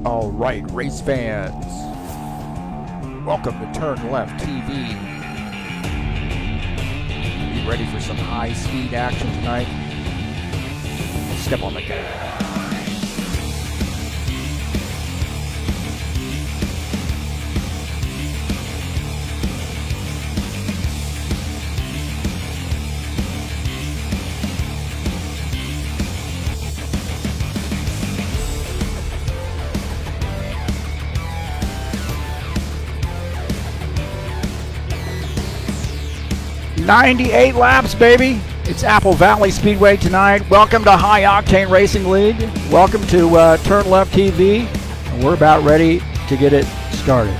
All right, race fans, welcome to Turn Left TV. You ready for some high-speed action tonight? Step on the gas. 98 laps, baby. It's Apple Valley Speedway tonight. Welcome to High Octane Racing League. Welcome to Turn Left TV. And we're about ready to get it started.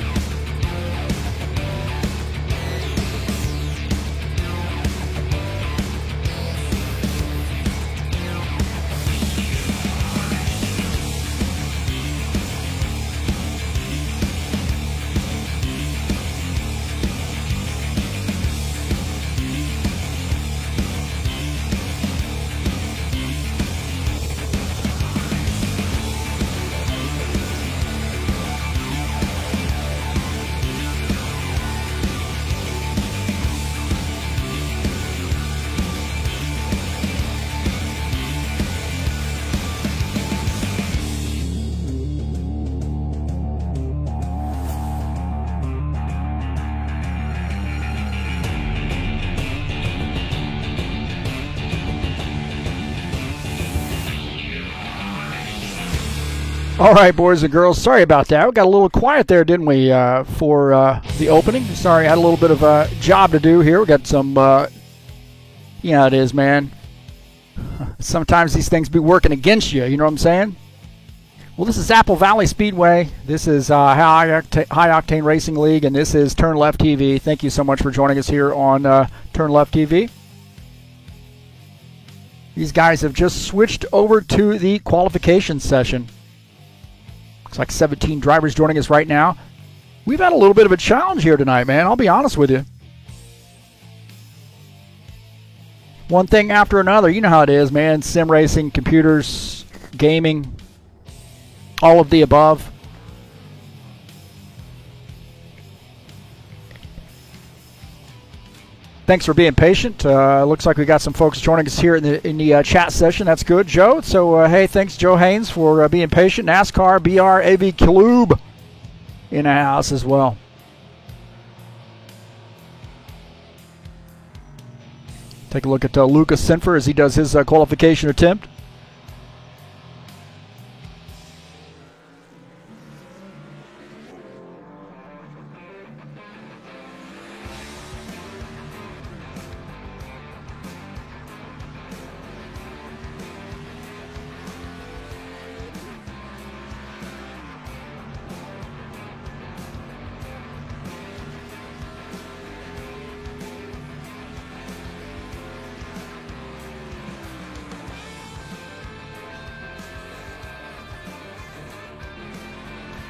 All right, boys and girls, sorry about that. We got a little quiet there, didn't we, for the opening? Sorry, I had a little bit of a job to do here. We got some, you know how it is, man. Sometimes these things be working against you, you know what I'm saying? Well, this is Apple Valley Speedway. This is High Octane Racing League, and this is Turn Left TV. Thank you so much for joining us here on Turn Left TV. These guys have just switched over to the qualification session. Looks like 17 drivers joining us right now. We've had a little bit of a challenge here tonight, man. I'll be honest with you. One thing after another. You know how it is, man. Sim racing, computers, gaming, all of the above. Thanks for being patient. Looks like we got some folks joining us here in the chat session. That's good, Joe. So, hey, thanks, Joe Haynes, for being patient. NASCAR, BR, AV Club in the house as well. Take a look at Lucas Sinfer as he does his qualification attempt.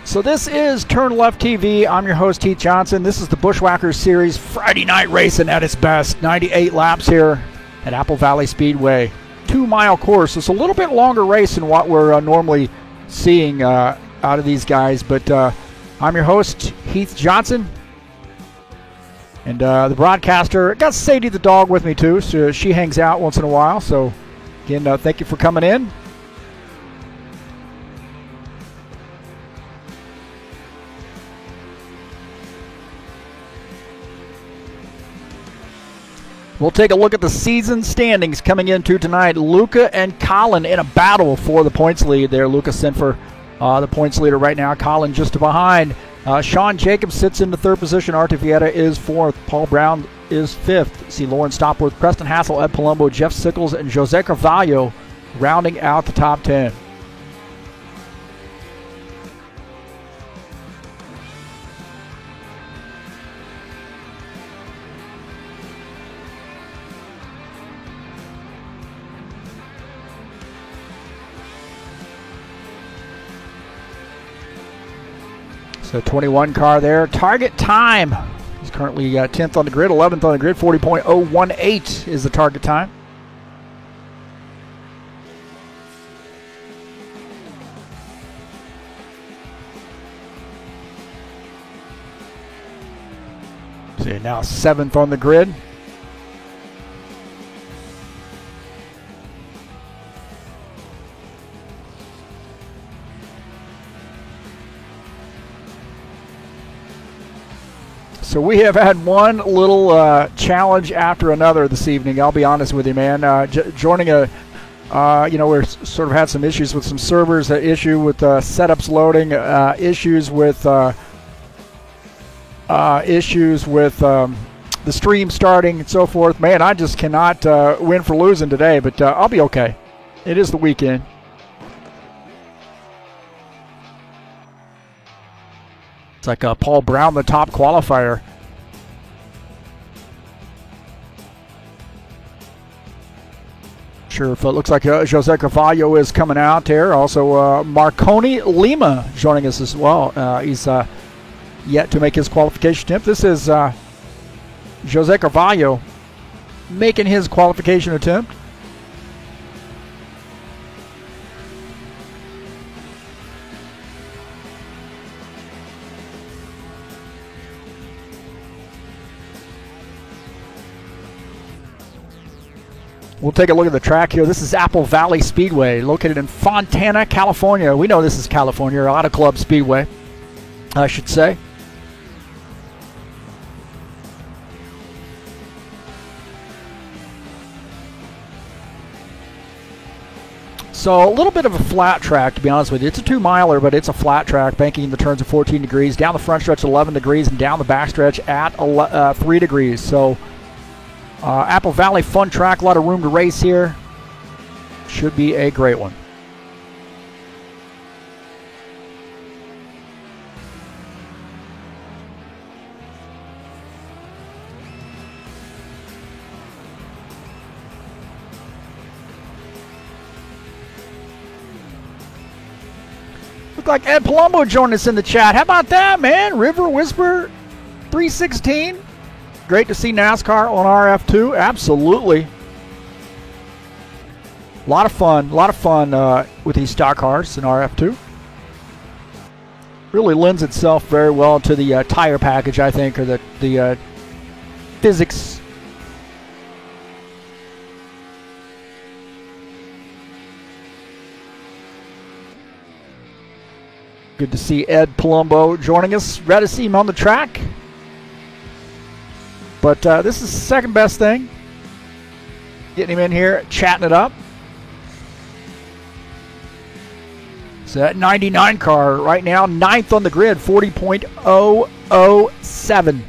So this is Turn Left TV. I'm your host, Heath Johnson. This is the Bushwhackers Series Friday night racing at its best. 98 laps here at Apple Valley Speedway. 2-mile course. It's a little bit longer race than what we're normally seeing out of these guys. But I'm your host, Heath Johnson. And the broadcaster, got Sadie the dog with me too. So she hangs out once in a while. So again, thank you for coming in. We'll take a look at the season standings coming into tonight. Luca and Colin in a battle for the points lead there. Luca Sinfer, the points leader right now. Colin just behind. Sean Jacobs sits in the third position. Artie Vieta is fourth. Paul Brown is fifth. See Lauren Stopworth, Preston Hassel, Ed Palumbo, Jeff Sickles, and Jose Carvalho rounding out the top 10. So 21 car there. Target time. He's currently 10th on the grid, 11th on the grid. 40.018 is the target time. See, now 7th on the grid. So we have had one little challenge after another this evening. I'll be honest with you, man. Joining a, we're sort of had some issues with some servers, issue with setups loading, issues with the stream starting and so forth. Man, I just cannot win for losing today, but I'll be okay. It is the weekend. It's like Paul Brown, the top qualifier. Sure, if it looks like Jose Carvalho is coming out there. Also, Marconi Lima joining us as well. He's yet to make his qualification attempt. This is Jose Carvalho making his qualification attempt. We'll take a look at the track here. This is Apple Valley Speedway, located in Fontana, California. We know this is California, a lot of club speedway, I should say. So a little bit of a flat track, to be honest with you. It's a 2-miler, but it's a flat track, banking the turns of 14 degrees, down the front stretch 11 degrees, and down the back stretch at 3 degrees. So Apple Valley, fun track, a lot of room to race here. Should be a great one. Look like Ed Palumbo joined us in the chat. How about that, man? River Whisper 316. Great to see NASCAR on RF2. Absolutely. A lot of fun with these stock cars in RF2. Really lends itself very well to the tire package, I think, or the physics. Good to see Ed Palumbo joining us. Ready to see him on the track. But this is the second best thing. Getting him in here, chatting it up. So that 99 car right now, 9th on the grid, 40.007.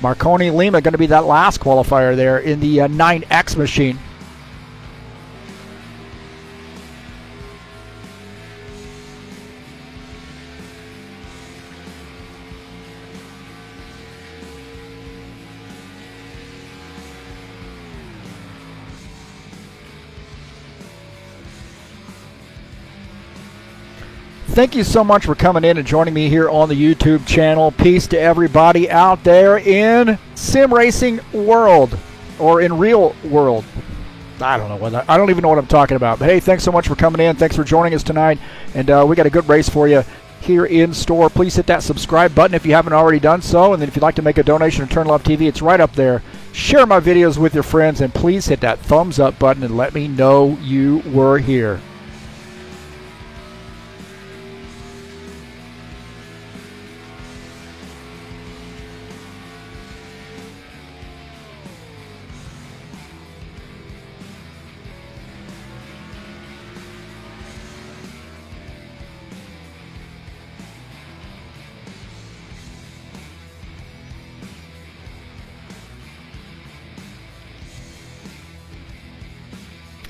Marconi Lima going to be that last qualifier there in the 9X machine. Thank you so much for coming in and joining me here on the YouTube channel. Peace to everybody out there in sim racing world, or in real world. I don't know I don't even know what I'm talking about. But hey, thanks so much for coming in. Thanks for joining us tonight. And we got a good race for you here in store. Please hit that subscribe button if you haven't already done so. And then if you'd like to make a donation to Turn Left TV, it's right up there. Share my videos with your friends, and please hit that thumbs up button and let me know you were here.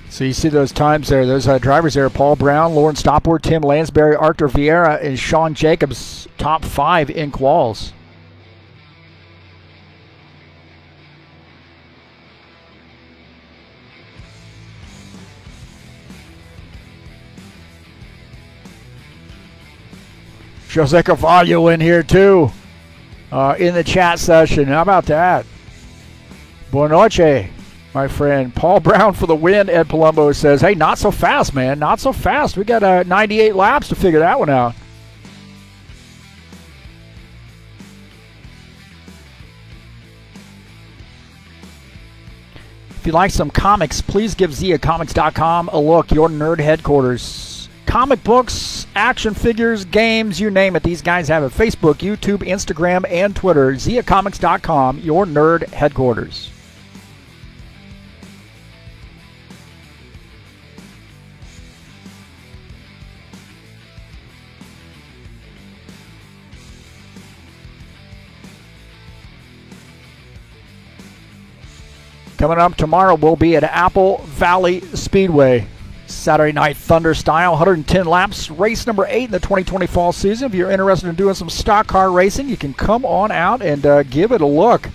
So you see those times there, those drivers there, Paul Brown, Lauren Stopworth, Tim Lansbury, Arthur Vieira, and Sean Jacobs, top 5 in quals. Jose Carvalho in here too, in the chat session. How about that? Buenas noches. My friend Paul Brown for the win. Ed Palumbo says, hey, not so fast, man. Not so fast. We got 98 laps to figure that one out. If you like some comics, please give ZiaComics.com a look. Your nerd headquarters. Comic books, action figures, games, you name it. These guys have it. Facebook, YouTube, Instagram, and Twitter. ZiaComics.com, your nerd headquarters. Coming up tomorrow, we'll be at Apple Valley Speedway. Saturday Night Thunder style, 110 laps, race number 8 in the 2020 fall season. If you're interested in doing some stock car racing, you can come on out and give it a look.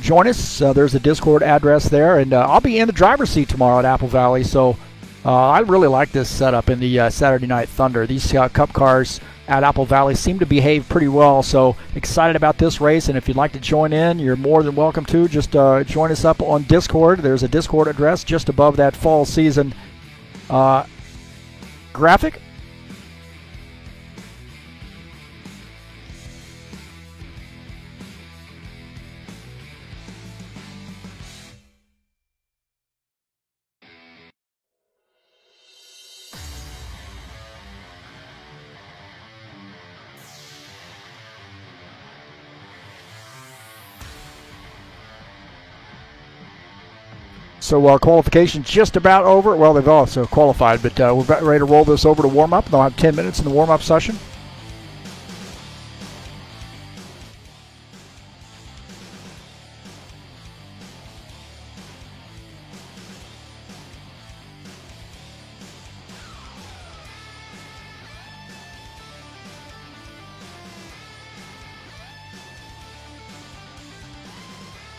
Join us. There's a Discord address there, and I'll be in the driver's seat tomorrow at Apple Valley. So I really like this setup in the Saturday Night Thunder. These Cup cars at Apple Valley seem to behave pretty well, so excited about this race. And if you'd like to join in, you're more than welcome to. Just join us up on Discord. There's a Discord address just above that fall season graphic. So qualification just about over. Well, they've also qualified, but we're about ready to roll this over to warm-up. They'll have 10 minutes in the warm-up session.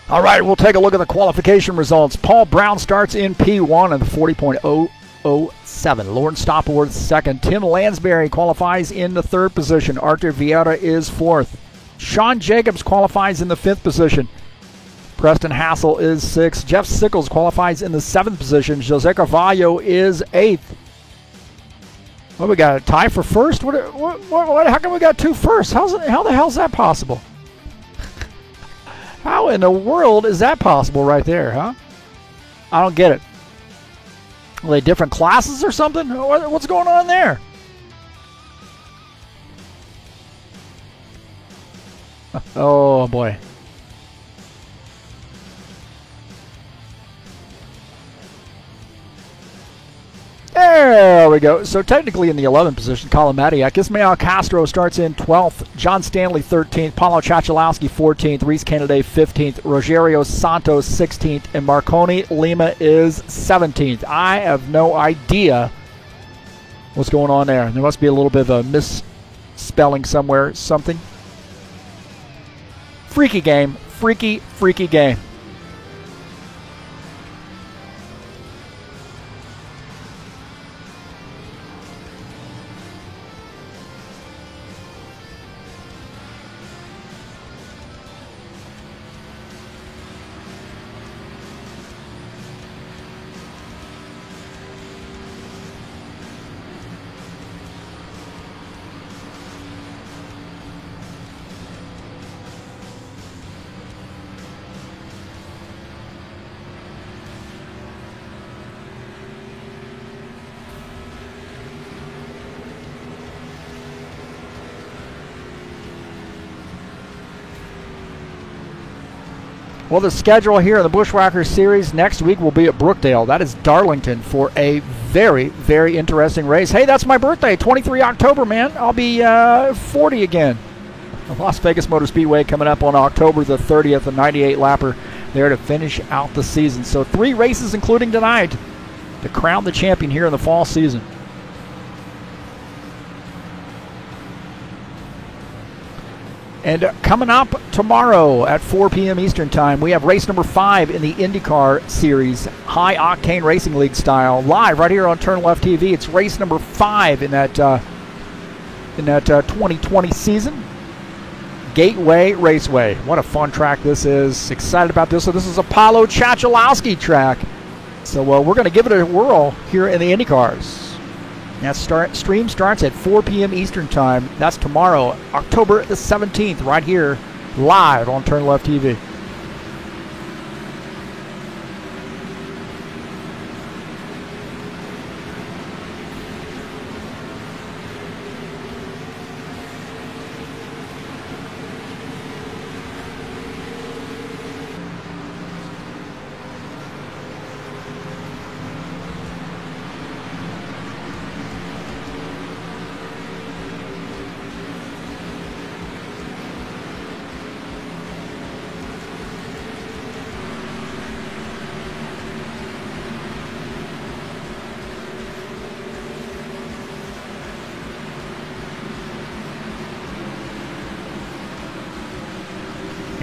All right, we'll take a look at the qualification results. Paul Brown starts in P1 at the 40.007. Lauren Stopworth second. Tim Lansbury qualifies in the third position. Arthur Vieira is fourth. Sean Jacobs qualifies in the fifth position. Preston Hassel is sixth. Jeff Sickles qualifies in the seventh position. Jose Carvalho is eighth. Well, we got a tie for first? How come we got two firsts? How the hell is that possible? How in the world is that possible right there, huh? I don't get it. Are they different classes or something? What's going on there? Oh, boy. There we go. So technically in the 11th position, Colin Matiak. Ismael Castro starts in 12th. John Stanley 13th. Paulo Chachalowski 14th. Reese Kennedy 15th. Rogerio Santos 16th. And Marconi Lima is 17th. I have no idea what's going on there. There must be a little bit of a misspelling somewhere. Something. Freaky game. Freaky game. Well, the schedule here in the Bushwhackers series next week will be at Brookdale. That is Darlington for a very, very interesting race. Hey, that's my birthday, 23 October, man. I'll be 40 again. The Las Vegas Motor Speedway coming up on October the 30th, a 98-lapper there to finish out the season. So 3 races, including tonight, to crown the champion here in the fall season. And coming up tomorrow at 4 p.m. Eastern Time, we have race number 5 in the IndyCar Series, High Octane Racing League style, live right here on Turn Left TV. It's race number 5 in that 2020 season. Gateway Raceway. What a fun track this is. Excited about this. So this is Apollo Chachalowski track. So we're going to give it a whirl here in the IndyCars. That stream starts at 4 p.m. Eastern Time. That's tomorrow, October the 17th, right here, live on Turn Left TV.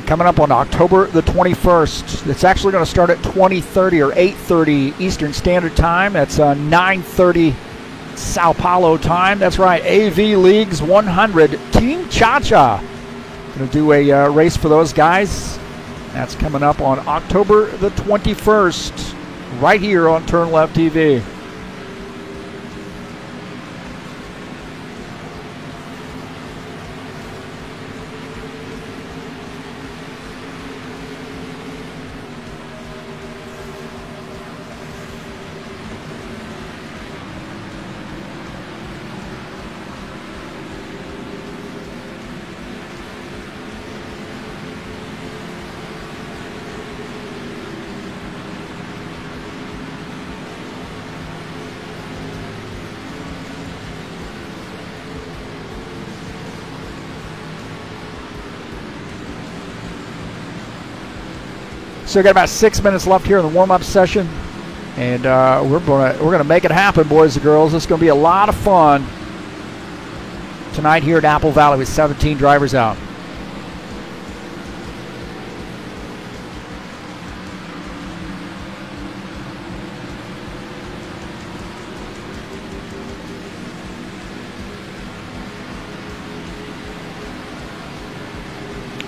Coming up on October the 21st. It's actually going to start at 20:30 or 8:30 Eastern Standard Time. That's 9:30 Sao Paulo time. That's right, AV Leagues 100 Team Cha-Cha. Going to do a race for those guys. That's coming up on October the 21st, right here on Turn Left TV. So we got about 6 minutes left here in the warm-up session, and we're gonna make it happen, boys and girls. It's gonna be a lot of fun tonight here at Apple Valley with 17 drivers out.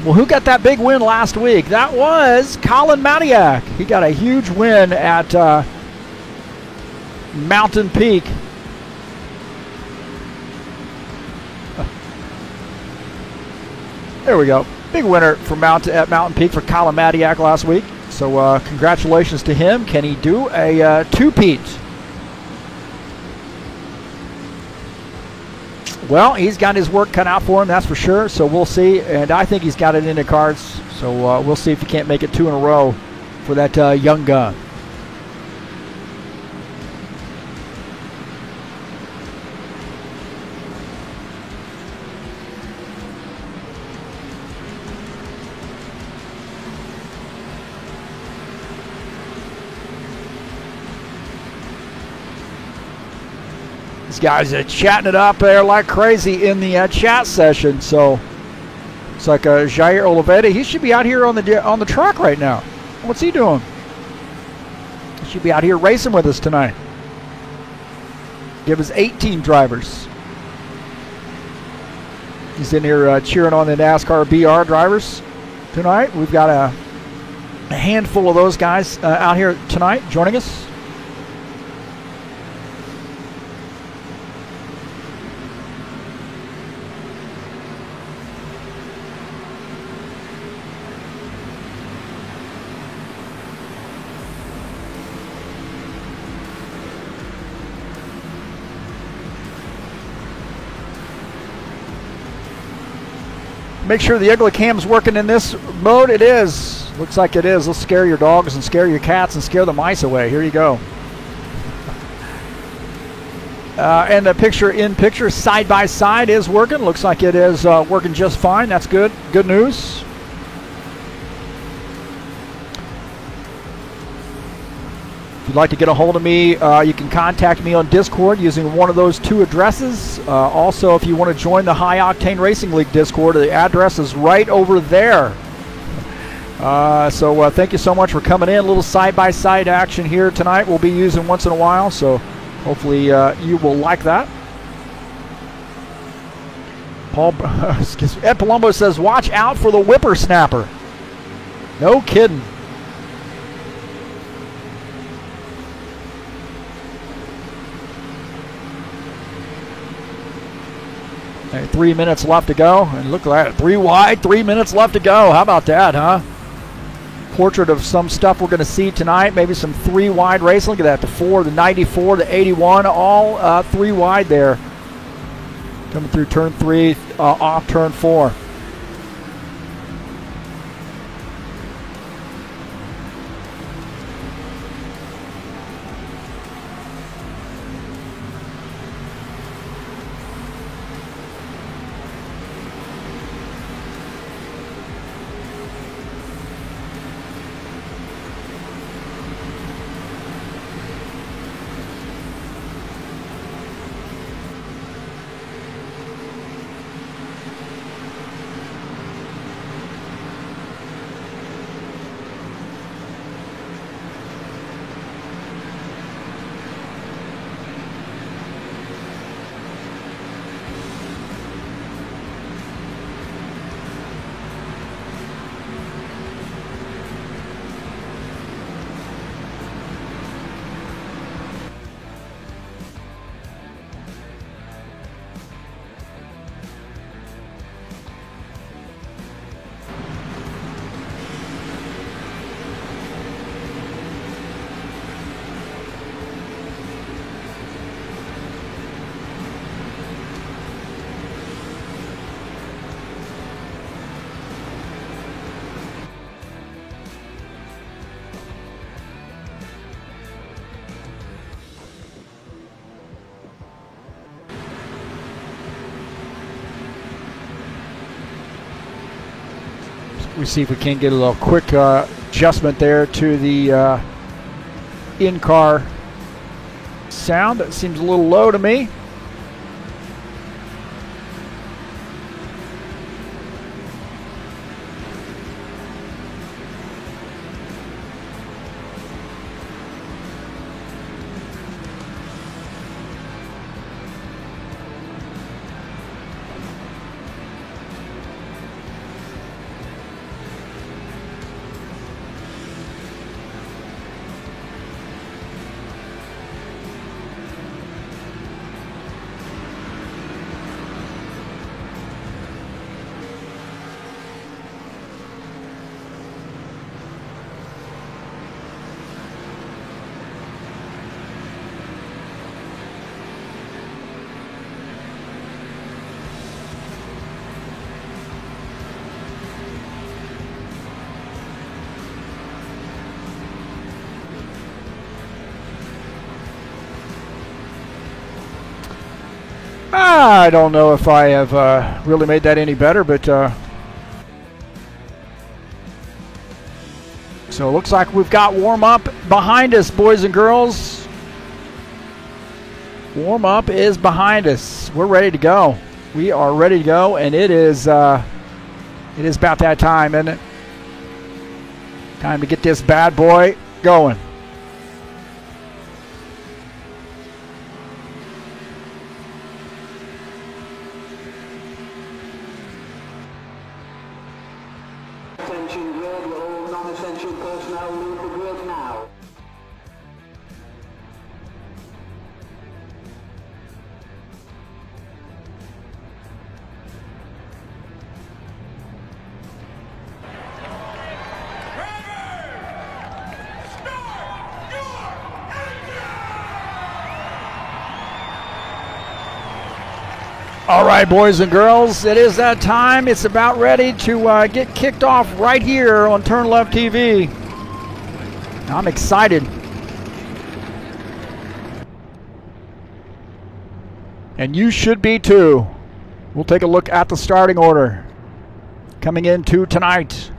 Well, who got that big win last week? That was Colin Matiak. He got a huge win at Mountain Peak. There we go. Big winner for at Mountain Peak for Colin Matiak last week. So congratulations to him. Can he do a two-peat? Well, he's got his work cut out for him, that's for sure. So we'll see. And I think he's got it in the cards. So we'll see if he can't make it 2 in a row for that young gun. These guys are chatting it up there like crazy in the chat session. So it's like Jair Oliveira. He should be out here on the track right now. What's he doing? He should be out here racing with us tonight. Give us 18 drivers. He's in here cheering on the NASCAR BR drivers tonight. We've got a handful of those guys out here tonight joining us. Make sure the Ugly Cam's working in this mode. It is. Looks like it is. Let's scare your dogs and scare your cats and scare the mice away. Here you go. And the picture side by side is working. Looks like it is working just fine. That's good. Good news. If you'd like to get a hold of me, you can contact me on Discord using one of those 2 addresses. Also, if you want to join the High Octane Racing League Discord, the address is right over there. So thank you so much for coming in. A little side-by-side action here tonight we'll be using once in a while, so hopefully you will like that. Excuse me, Ed Palumbo says, watch out for the whippersnapper. No kidding. Okay, 3 minutes left to go. And look at that, 3 wide, 3 minutes left to go. How about that, huh? Portrait of some stuff we're going to see tonight. Maybe some 3 wide racing. Look at that, the 4, the 94, the 81, all 3 wide there. Coming through turn 3, off turn 4. We see if we can get a little quick adjustment there to the in-car sound. That seems a little low to me. I don't know if I have really made that any better, but so it looks like we've got warm-up behind us, boys and girls. Warm-up is behind us. We're ready to go. We are ready to go, and it is about that time, isn't it? Time to get this bad boy going. Attention grid, all non-essential personnel leave the grid now. All right, boys and girls, it is that time. It's about ready to get kicked off right here on Turn Left TV. I'm excited. And you should be too. We'll take a look at the starting order. Coming into tonight,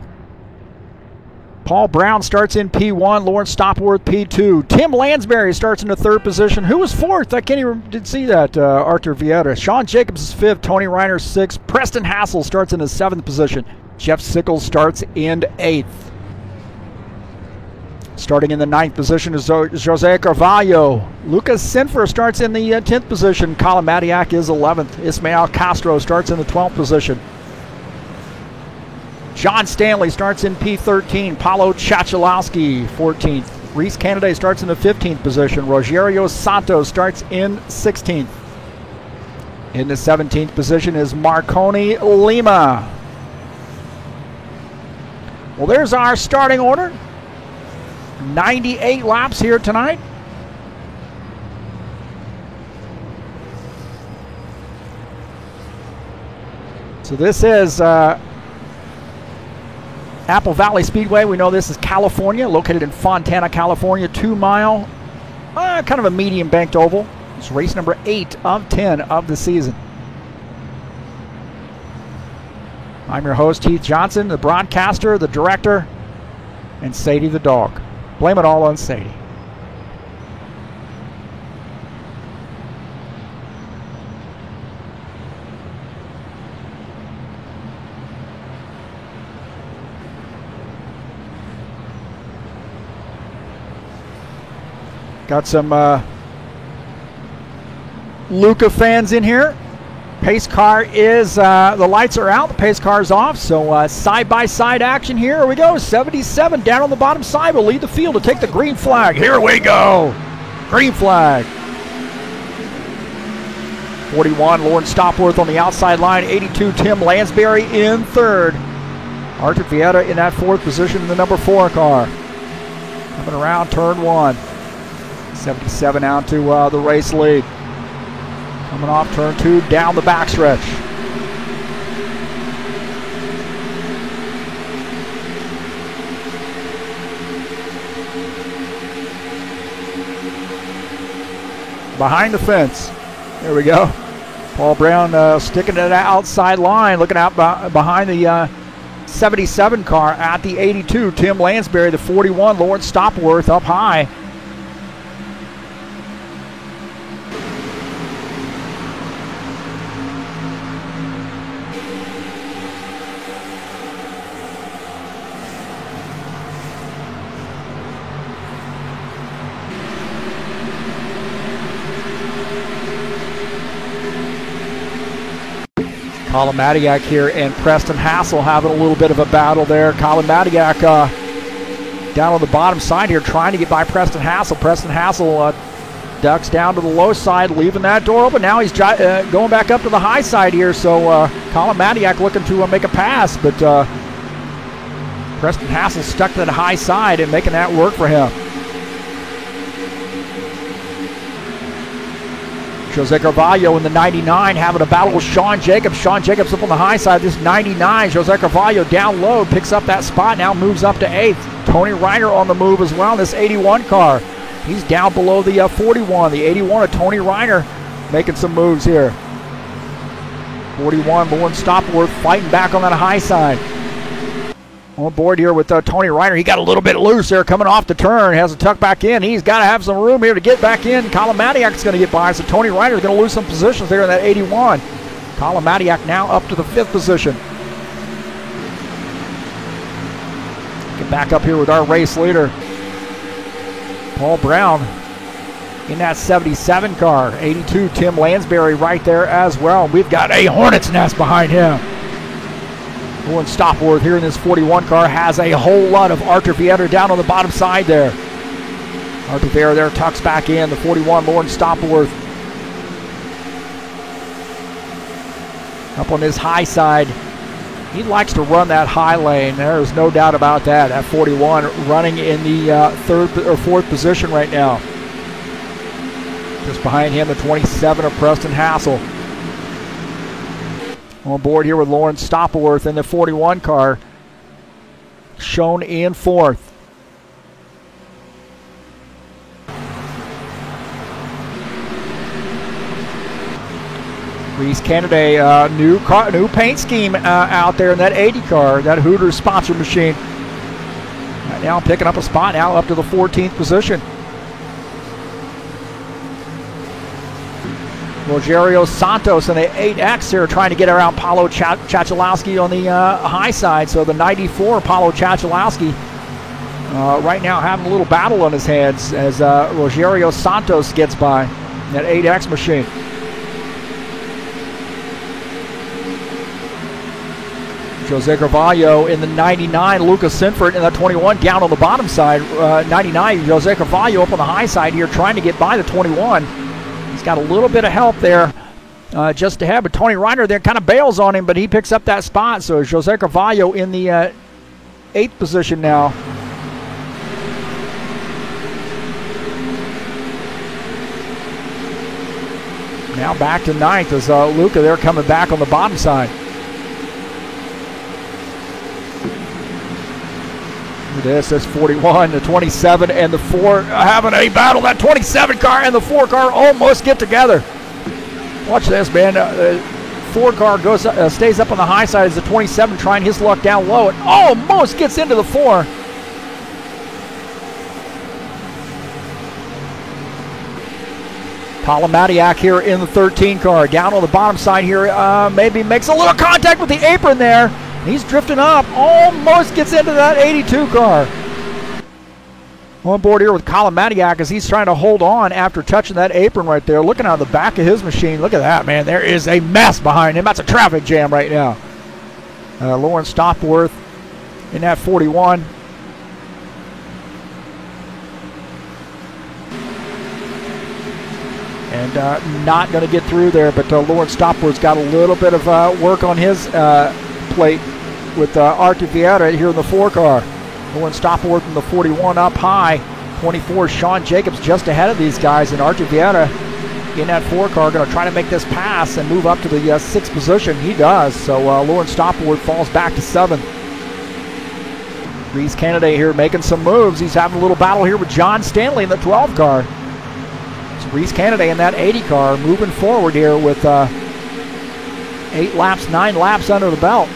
Paul Brown starts in P1, Lawrence Stopworth P2. Tim Lansbury starts in the 3rd position. Who was 4th? I can't even did see that. Arthur Vieira. Sean Jacobs is 5th. Tony Reiner 6th. Preston Hassel starts in the 7th position. Jeff Sickles starts in 8th. Starting in the 9th position is Jose Carvalho. Lucas Sinfer starts in the 10th position. Colin Madiak is 11th. Ismael Castro starts in the 12th position. John Stanley starts in P13. Paulo Chachalowski, 14th. Reese Canaday starts in the 15th position. Rogerio Santos starts in 16th. In the 17th position is Marconi Lima. Well, there's our starting order. 98 laps here tonight. So this is Apple Valley Speedway. We know this is California, located in Fontana, California. 2 mile, kind of a medium banked oval. It's race number 8 of 10 of the season. I'm your host, Heath Johnson, the broadcaster, the director, and Sadie the dog. Blame it all on Sadie. Got some Luca fans in here. Pace car is, the lights are out, the pace car is off, so side-by-side action here. Here we go, 77 down on the bottom side will lead the field to take the green flag. Here we go, green flag. 41, Lauren Stopworth on the outside line. 82, Tim Lansbury in 3rd. Arthur Vieta in that 4th position in the number 4 car. Coming around turn 1. 77 out to the race lead. Coming off turn 2, down the backstretch. Behind the fence. There we go. Paul Brown sticking to that outside line, looking out behind the 77 car at the 82. Tim Lansbury, the 41. Lawrence Stopworth up high. Colin Madiak here and Preston Hassel having a little bit of a battle there. Colin Madiak down on the bottom side here trying to get by Preston Hassel. Preston Hassel ducks down to the low side, leaving that door open. Now he's going back up to the high side here, so Colin Madiak looking to make a pass, but Preston Hassel stuck to the high side and making that work for him. Jose Carvalho in the 99 having a battle with Sean Jacobs. Sean Jacobs up on the high side. This 99. Jose Carvalho down low, picks up that spot, now moves up to 8th. Tony Reiner on the move as well. This 81 car, he's down below the 41. The 81 of Tony Reiner making some moves here. 41, Lauren Stopworth fighting back on that high side. On board here with Tony Reiner. He got a little bit loose there coming off the turn. Has to tuck back in. He's got to have some room here to get back in. Colin Madiak's going to get by, so Tony Reiner is going to lose some positions there in that 81. Colin Madiak now up to the 5th position. Get back up here with our race leader, Paul Brown, in that 77 car. 82, Tim Lansbury right there as well. We've got a hornet's nest behind him. Lauren Stopworth here in this 41 car has a whole lot of Arthur Vieta down on the bottom side there. Arthur Vieta there tucks back in. The 41, Lauren Stopworth. Up on this high side. He likes to run that high lane. There's no doubt about that. That 41 running in the 3rd or 4th position right now. Just behind him, the 27 of Preston Hassel. On board here with Lauren Stopworth in the 41 car, shown in 4th. Reese Canaday, new paint scheme out there in that 80 car, that Hooters sponsor machine. Right now picking up a spot now up to the 14th position. Rogerio Santos in the 8X here trying to get around Paulo Chachalowski on the high side. So the 94 Paulo Chachalowski right now having a little battle on his hands as Rogerio Santos gets by that 8X machine. Jose Carvalho in the 99, Lucas Sinford in the 21 down on the bottom side. 99, Jose Carvalho up on the high side here trying to get by the 21. He's got a little bit of help there just ahead, but Tony Reiner there kind of bails on him, but he picks up that spot. So Jose Carvalho in the 8th position now. Now back to 9th as Luca there coming back on the bottom side. That's 41, the 27, and the 4 having a battle. That 27 car and the 4 car almost get together. Watch this, man. 4 car goes stays up on the high side as the 27 trying his luck down low and almost gets into the 4. Polimatiak here in the 13 car. Down on the bottom side here, maybe makes a little contact with the apron there. He's drifting up, almost gets into that 82 car. On board here with Polimatiak as he's trying to hold on after touching that apron right there. Looking out the back of his machine, look at that, man. There is a mess behind him. That's a traffic jam right now. Lawrence Stopworth in that 41. And not going to get through there, but Lawrence Stopworth's got a little bit of work on his plate with Artur Vieira here in the 4 car. Lawrence Stopworth in the 41 up high. 24, Sean Jacobs just ahead of these guys, and Artur Vieira in that 4 car going to try to make this pass and move up to the 6th position. He does, so Lawrence Stopworth falls back to 7th. Reese Kennedy here making some moves. He's having a little battle here with John Stanley in the 12 car. So Reese Kennedy in that 80 car moving forward here with 8 laps, 9 laps under the belt.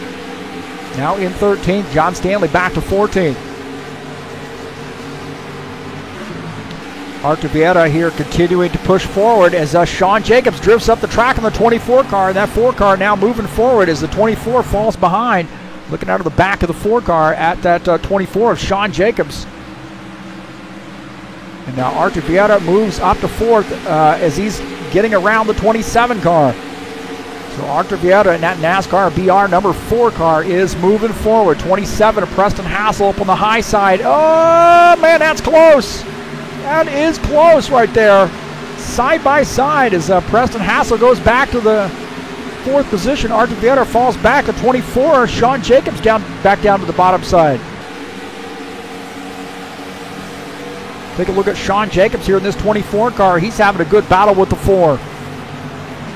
Now in 13th, John Stanley back to 14th. Artur Vieira here continuing to push forward as Sean Jacobs drifts up the track in the 24 car. And that 4 car now moving forward as the 24 falls behind. Looking out of the back of the 4 car at that 24 of Sean Jacobs. And now Artur Vieira moves up to 4th as he's getting around the 27 car. So Artur Vieira in that NASCAR BR number 4 car is moving forward. 27 of Preston Hassel up on the high side. Oh, man, that's close. That is close right there. Side by side as Preston Hassel goes back to the 4th position. Artur Vieira falls back to 24. Sean Jacobs back down to the bottom side. Take a look at Sean Jacobs here in this 24 car. He's having a good battle with the 4.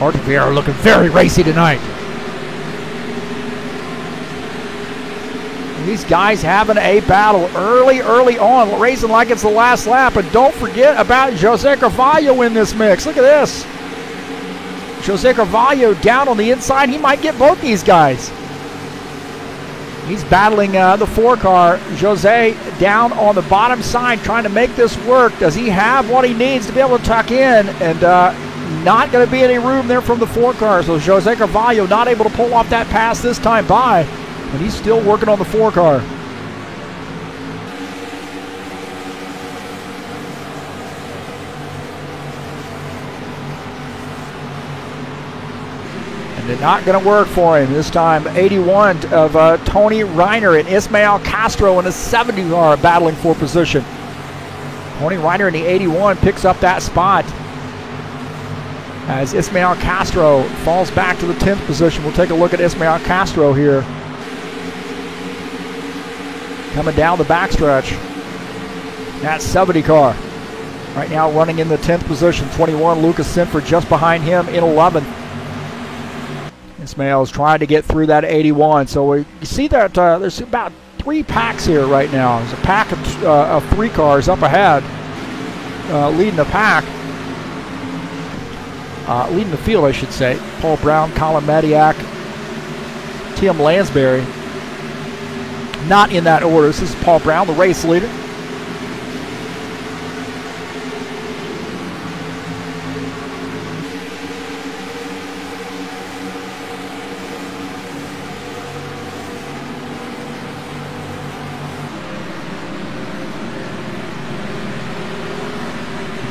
Artur Vieira looking very racy tonight. These guys having a battle early on, racing like it's the last lap. And don't forget about Jose Carvalho in this mix. Look at this. Jose Carvalho down on the inside. He might get both these guys. He's battling the 4 car. Jose down on the bottom side trying to make this work. Does he have what he needs to be able to tuck in? And not going to be any room there from the 4 car. So Jose Carvalho not able to pull off that pass this time by. And he's still working on the 4 car. And they're not going to work for him this time. 81 of Tony Reiner and Ismael Castro in the 70 car battling for position. Tony Reiner in the 81 picks up that spot as Ismael Castro falls back to the 10th position. We'll take a look at Ismael Castro here. Coming down the backstretch. That 70 car. Right now running in the 10th position. 21, Lucas Sinford just behind him in 11th. Ismael's trying to get through that 81. So you see that there's about 3 packs here right now. There's a pack of 3 cars up ahead leading the pack. Leading the field, I should say. Paul Brown, Colin Mediak, Tim Lansbury. Not in that order. This is Paul Brown, the race leader.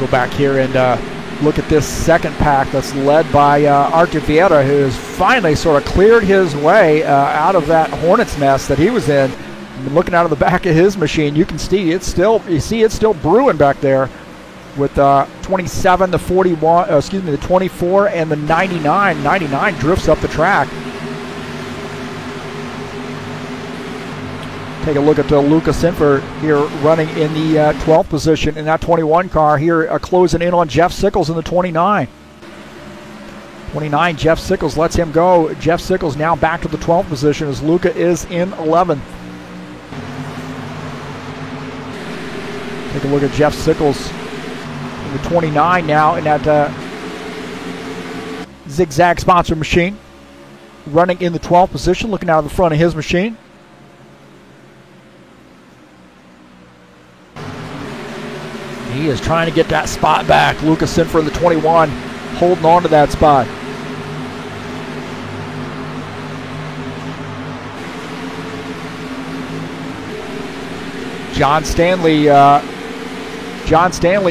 Go back here and look at this second pack that's led by Artur Vieira, who has finally sort of cleared his way out of that hornet's nest that he was in. And looking out of the back of his machine, you can see it's still brewing back there with 27, the 41, the 24, and the 99. 99 drifts up the track. Take a look at Luca Sinfer here running in the 12th position in that 21 car here, closing in on Jeff Sickles in the 29. 29, Jeff Sickles lets him go. Jeff Sickles now back to the 12th position as Luca is in 11th. Take a look at Jeff Sickles in the 29 now in that Zigzag sponsor machine. Running in the 12th position, looking out of the front of his machine. He is trying to get that spot back. Luca Sinfer in the 21, holding on to that spot. John Stanley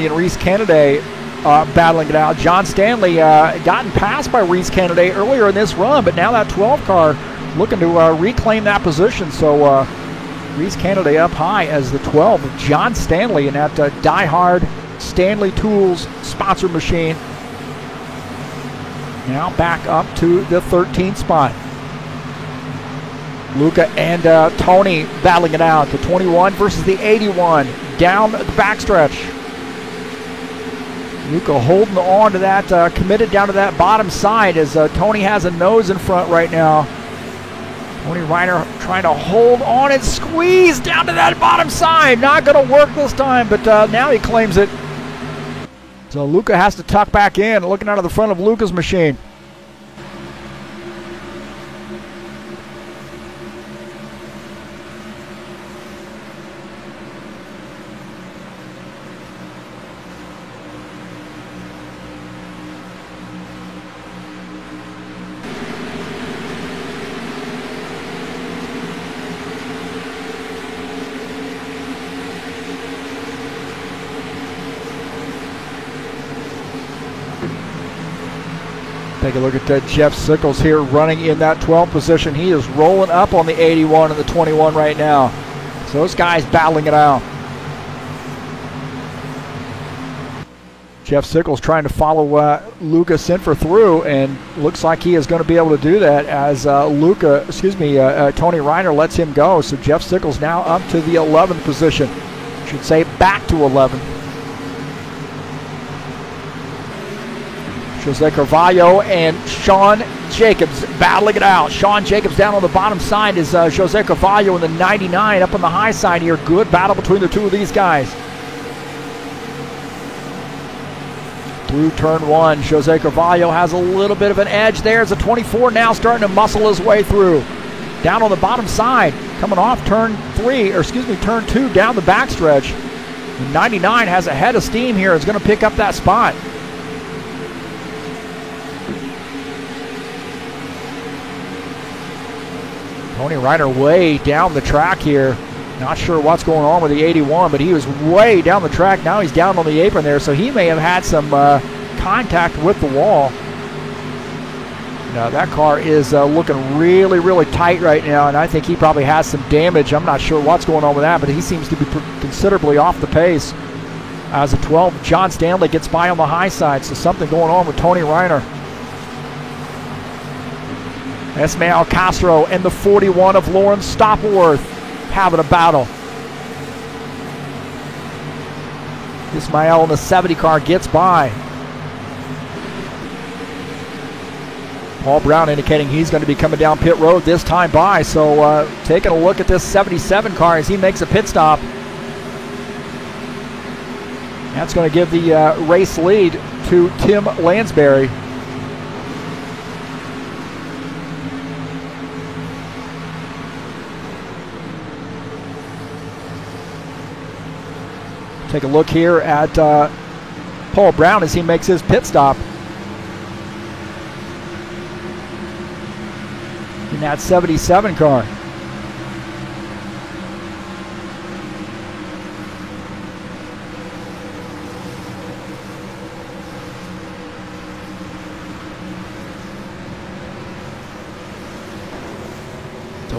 and Reese Kennedy battling it out. John Stanley gotten passed by Reese Kennedy earlier in this run, but now that 12 car looking to reclaim that position. So Reese Kennedy up high as the 12 of John Stanley in that Die Hard Stanley Tools sponsor machine. Now back up to the 13th spot. Luca and Tony battling it out. The 21 versus the 81 down the backstretch. Luca holding on to that, committed down to that bottom side as Tony has a nose in front right now. Tony Reiner trying to hold on and squeeze down to that bottom side. Not going to work this time, but now he claims it. So Luca has to tuck back in, looking out of the front of Luca's machine. Take a look at Jeff Sickles here running in that 12th position. He is rolling up on the 81 and the 21 right now. So those guys battling it out. Jeff Sickles trying to follow Luca Sinfer through, and looks like he is going to be able to do that as Tony Reiner lets him go. So Jeff Sickles now up to the 11th position. Should say back to 11th. Jose Carvalho and Sean Jacobs battling it out. Sean Jacobs down on the bottom side is Jose Carvalho in the 99 up on the high side here. Good battle between the two of these guys. Through turn one, Jose Carvalho has a little bit of an edge there as the 24 now starting to muscle his way through. Down on the bottom side, coming off turn two down the backstretch. The 99 has a head of steam here. It's going to pick up that spot. Tony Reiner way down the track here. Not sure what's going on with the 81, but he was way down the track. Now he's down on the apron there, so he may have had some contact with the wall. Now that car is looking really, really tight right now, and I think he probably has some damage. I'm not sure what's going on with that, but he seems to be considerably off the pace. As a 12, John Stanley gets by on the high side, so something going on with Tony Reiner. Ismael Castro and the 41 of Lawrence Stoppelworth having a battle. Ismael in the 70 car gets by. Paul Brown indicating he's going to be coming down pit road this time by. So taking a look at this 77 car as he makes a pit stop. That's going to give the race lead to Tim Lansbury. Take a look here at Paul Brown as he makes his pit stop. In that 77 car.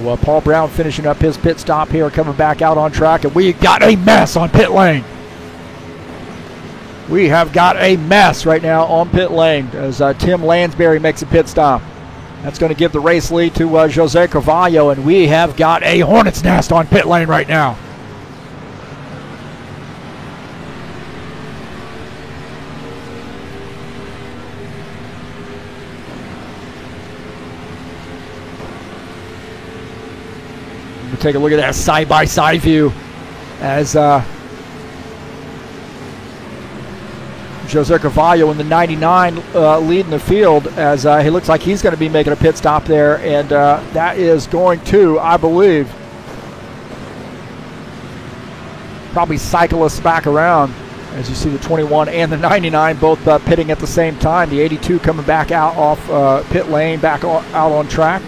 So Paul Brown finishing up his pit stop here, coming back out on track, and we got a mess on pit lane. We have got a mess right now on pit lane as Tim Lansbury makes a pit stop. That's going to give the race lead to Jose Carvalho, and we have got a hornet's nest on pit lane right now. We'll take a look at that side-by-side view as Jose Carvalho in the 99 leading the field as he looks like he's going to be making a pit stop there, and that is going to, I believe, probably cycle us back around as you see the 21 and the 99 both pitting at the same time. The 82 coming back out off pit lane, back out on track.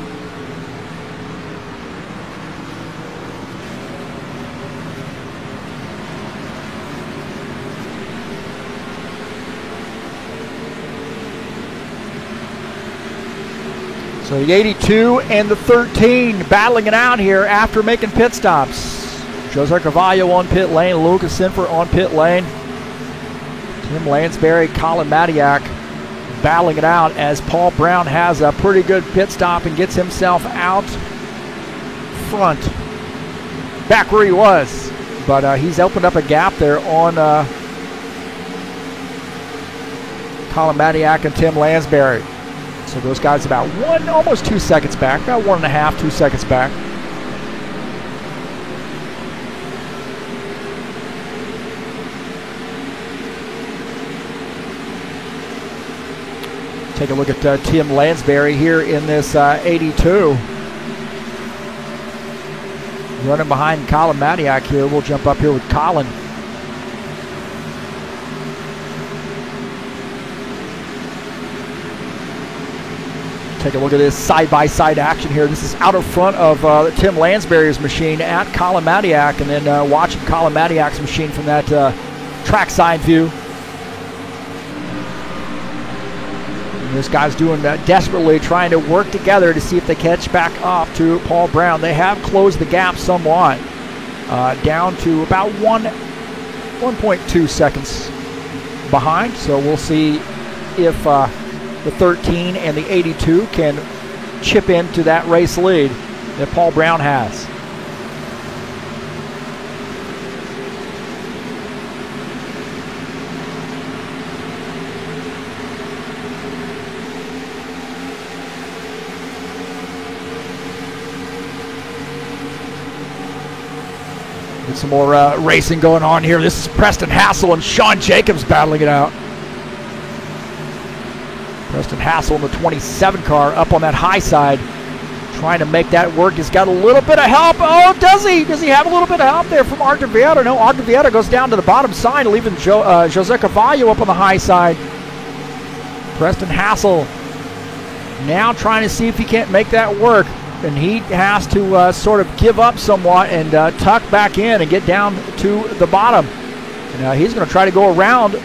So the 82 and the 13 battling it out here after making pit stops. Jose Carvalho on pit lane, Lucas Sinfer on pit lane. Tim Lansbury, Colin Matiak battling it out as Paul Brown has a pretty good pit stop and gets himself out front, back where he was. But he's opened up a gap there on Colin Matiak and Tim Lansbury. So those guys about almost 2 seconds back, about 1.5, 2 seconds back. Take a look at Tim Lansbury here in this 82. Running behind Colin Matiak here. We'll jump up here with Colin. Take a look at this side-by-side action here. This is out of front of Tim Lansbury's machine at Colin Matiak, and then watching Colin Matiak's machine from that trackside view. And this guy's doing desperately trying to work together to see if they catch back up to Paul Brown. They have closed the gap somewhat, down to about 1.2 seconds behind. So we'll see if the 13 and the 82 can chip into that race lead that Paul Brown has. Get some more racing going on here. This is Preston Hassel and Sean Jacobs battling it out. Preston Hassel in the 27 car up on that high side, trying to make that work. He's got a little bit of help. Oh, does he? Does he have a little bit of help there from Artur Vieira? No, Artur Vieira goes down to the bottom side, leaving Jose Carvalho up on the high side. Preston Hassel now trying to see if he can't make that work. And he has to sort of give up somewhat and tuck back in and get down to the bottom. And he's going to try to go around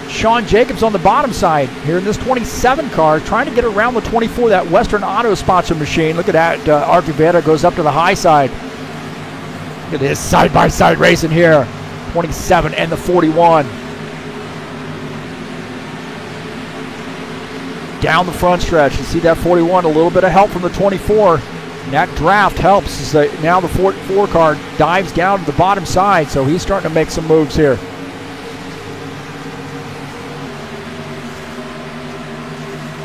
Sean Jacobs on the bottom side here in this 27 car, trying to get around the 24, that Western Auto sponsor machine. Look at that. Artur Vieira goes up to the high side. Look at this side-by-side racing here. 27 and the 41. Down the front stretch. You see that 41, a little bit of help from the 24. And that draft helps as now the 4 car dives down to the bottom side, so he's starting to make some moves here.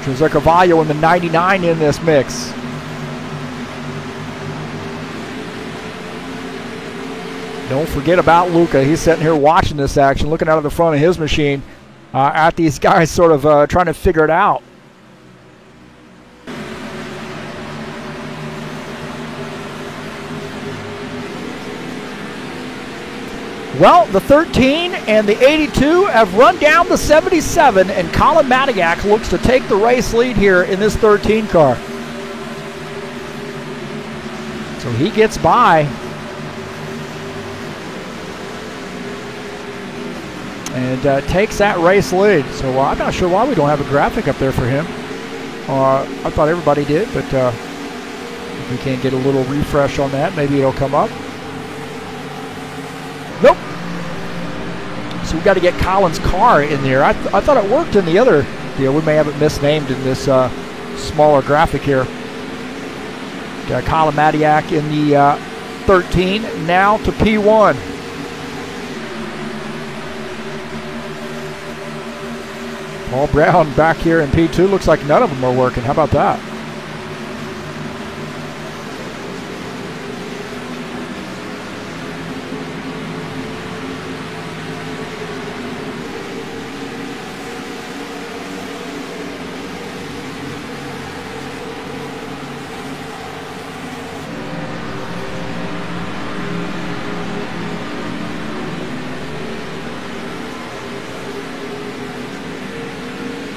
Jose Carvalho in the 99 in this mix. Don't forget about Luca. He's sitting here watching this action, looking out of the front of his machine at these guys sort of trying to figure it out. Well, the 13 and the 82 have run down the 77, and Colin Matiak looks to take the race lead here in this 13 car. So he gets by. And takes that race lead. So I'm not sure why we don't have a graphic up there for him. I thought everybody did, but If we can't get a little refresh on that, maybe it'll come up. Nope. So we got to get Colin's car in there. I thought it worked in the other deal. We may have it misnamed in this smaller graphic here. Got Colin Madiak in the 13, now to P1. Paul Brown back here in P2. Looks like none of them are working. How about that?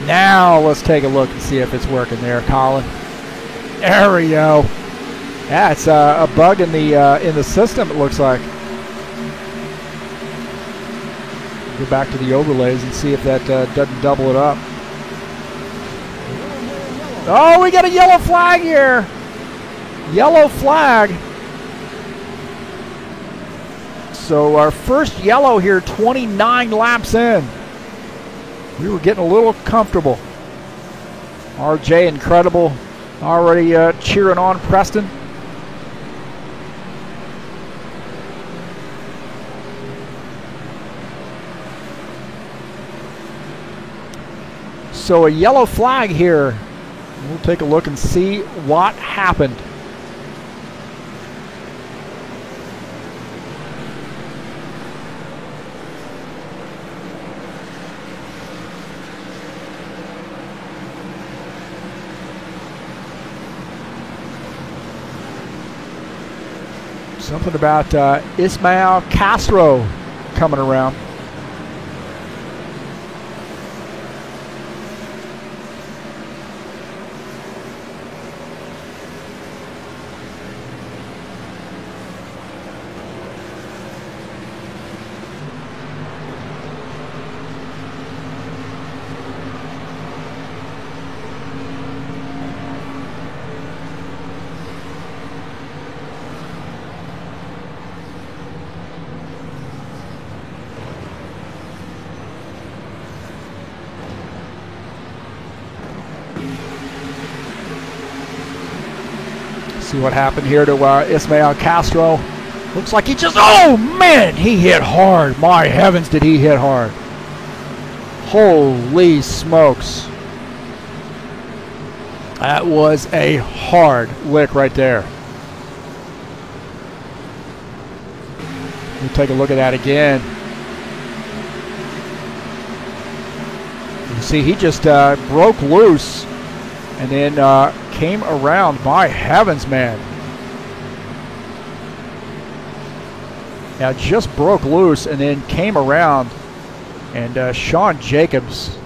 Now let's take a look and see if it's working there, Colin. There we go. Yeah, it's a bug in the system, it looks like. Go back to the overlays and see if that doesn't double it up. Oh, we got a yellow flag here. Yellow flag. So our first yellow here, 29 laps in. We were getting a little comfortable. RJ Incredible already cheering on Preston. So a yellow flag here. We'll take a look and see what happened. Something about Ismael Castro coming around. See what happened here to Ismael Castro. Looks like he just, oh man, he hit hard. My heavens, did he hit hard. Holy smokes. That was a hard lick right there. We'll take a look at that again. You see, he just broke loose and then came around. My heavens, man. Now just broke loose and then came around. And Sean Jacobs,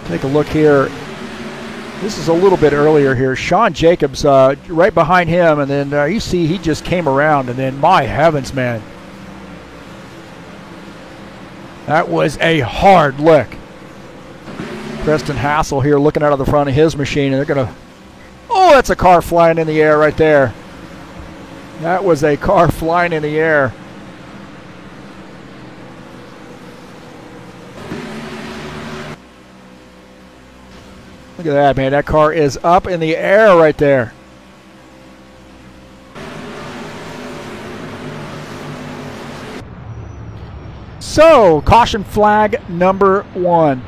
take a look here. This is a little bit earlier here. Sean Jacobs right behind him, and then you see he just came around, and then my heavens, man. That was a hard lick. Preston Hassel here looking out of the front of his machine, and they're going to, oh, that's a car flying in the air right there. That was a car flying in the air. Look at that, man. That car is up in the air right there. So, caution flag number 1.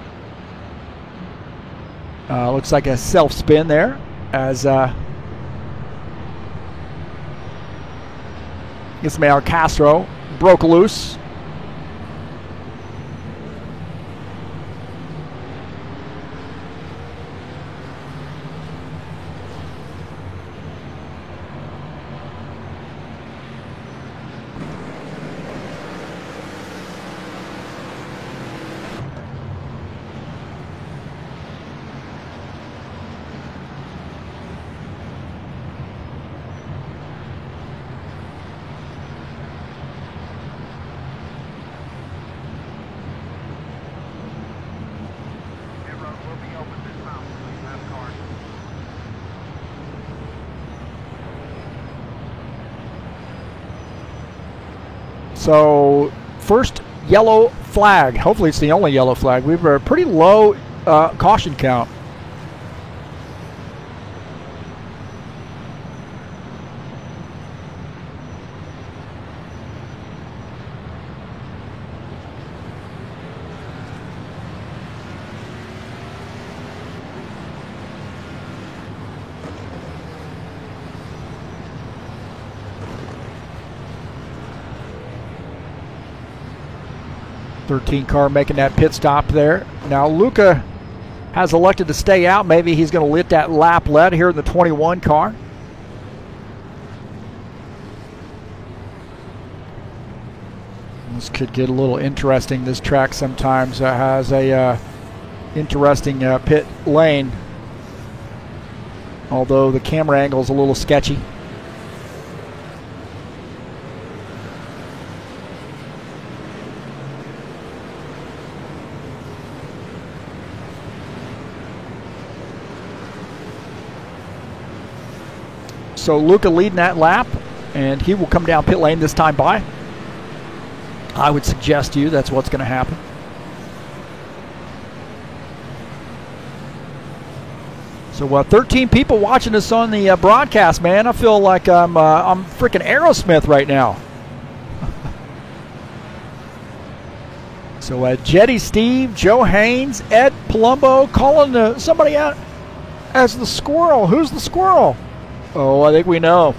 Looks like a self-spin there as Ismael Castro broke loose. So first yellow flag. Hopefully it's the only yellow flag. We have a pretty low caution count. '13 car making that pit stop there. Now Luca has elected to stay out. Maybe he's going to let that lap lead here in the 21 car. This could get a little interesting. This track sometimes has a interesting pit lane, although the camera angle is a little sketchy. So Luca leading that lap, and he will come down pit lane this time by. I would suggest to you that's what's going to happen. So 13 people watching us on the broadcast, man. I feel like I'm freaking Aerosmith right now. So Jetty Steve, Joe Haynes, Ed Palumbo calling somebody out as the squirrel. Who's the squirrel? Oh, I think we know.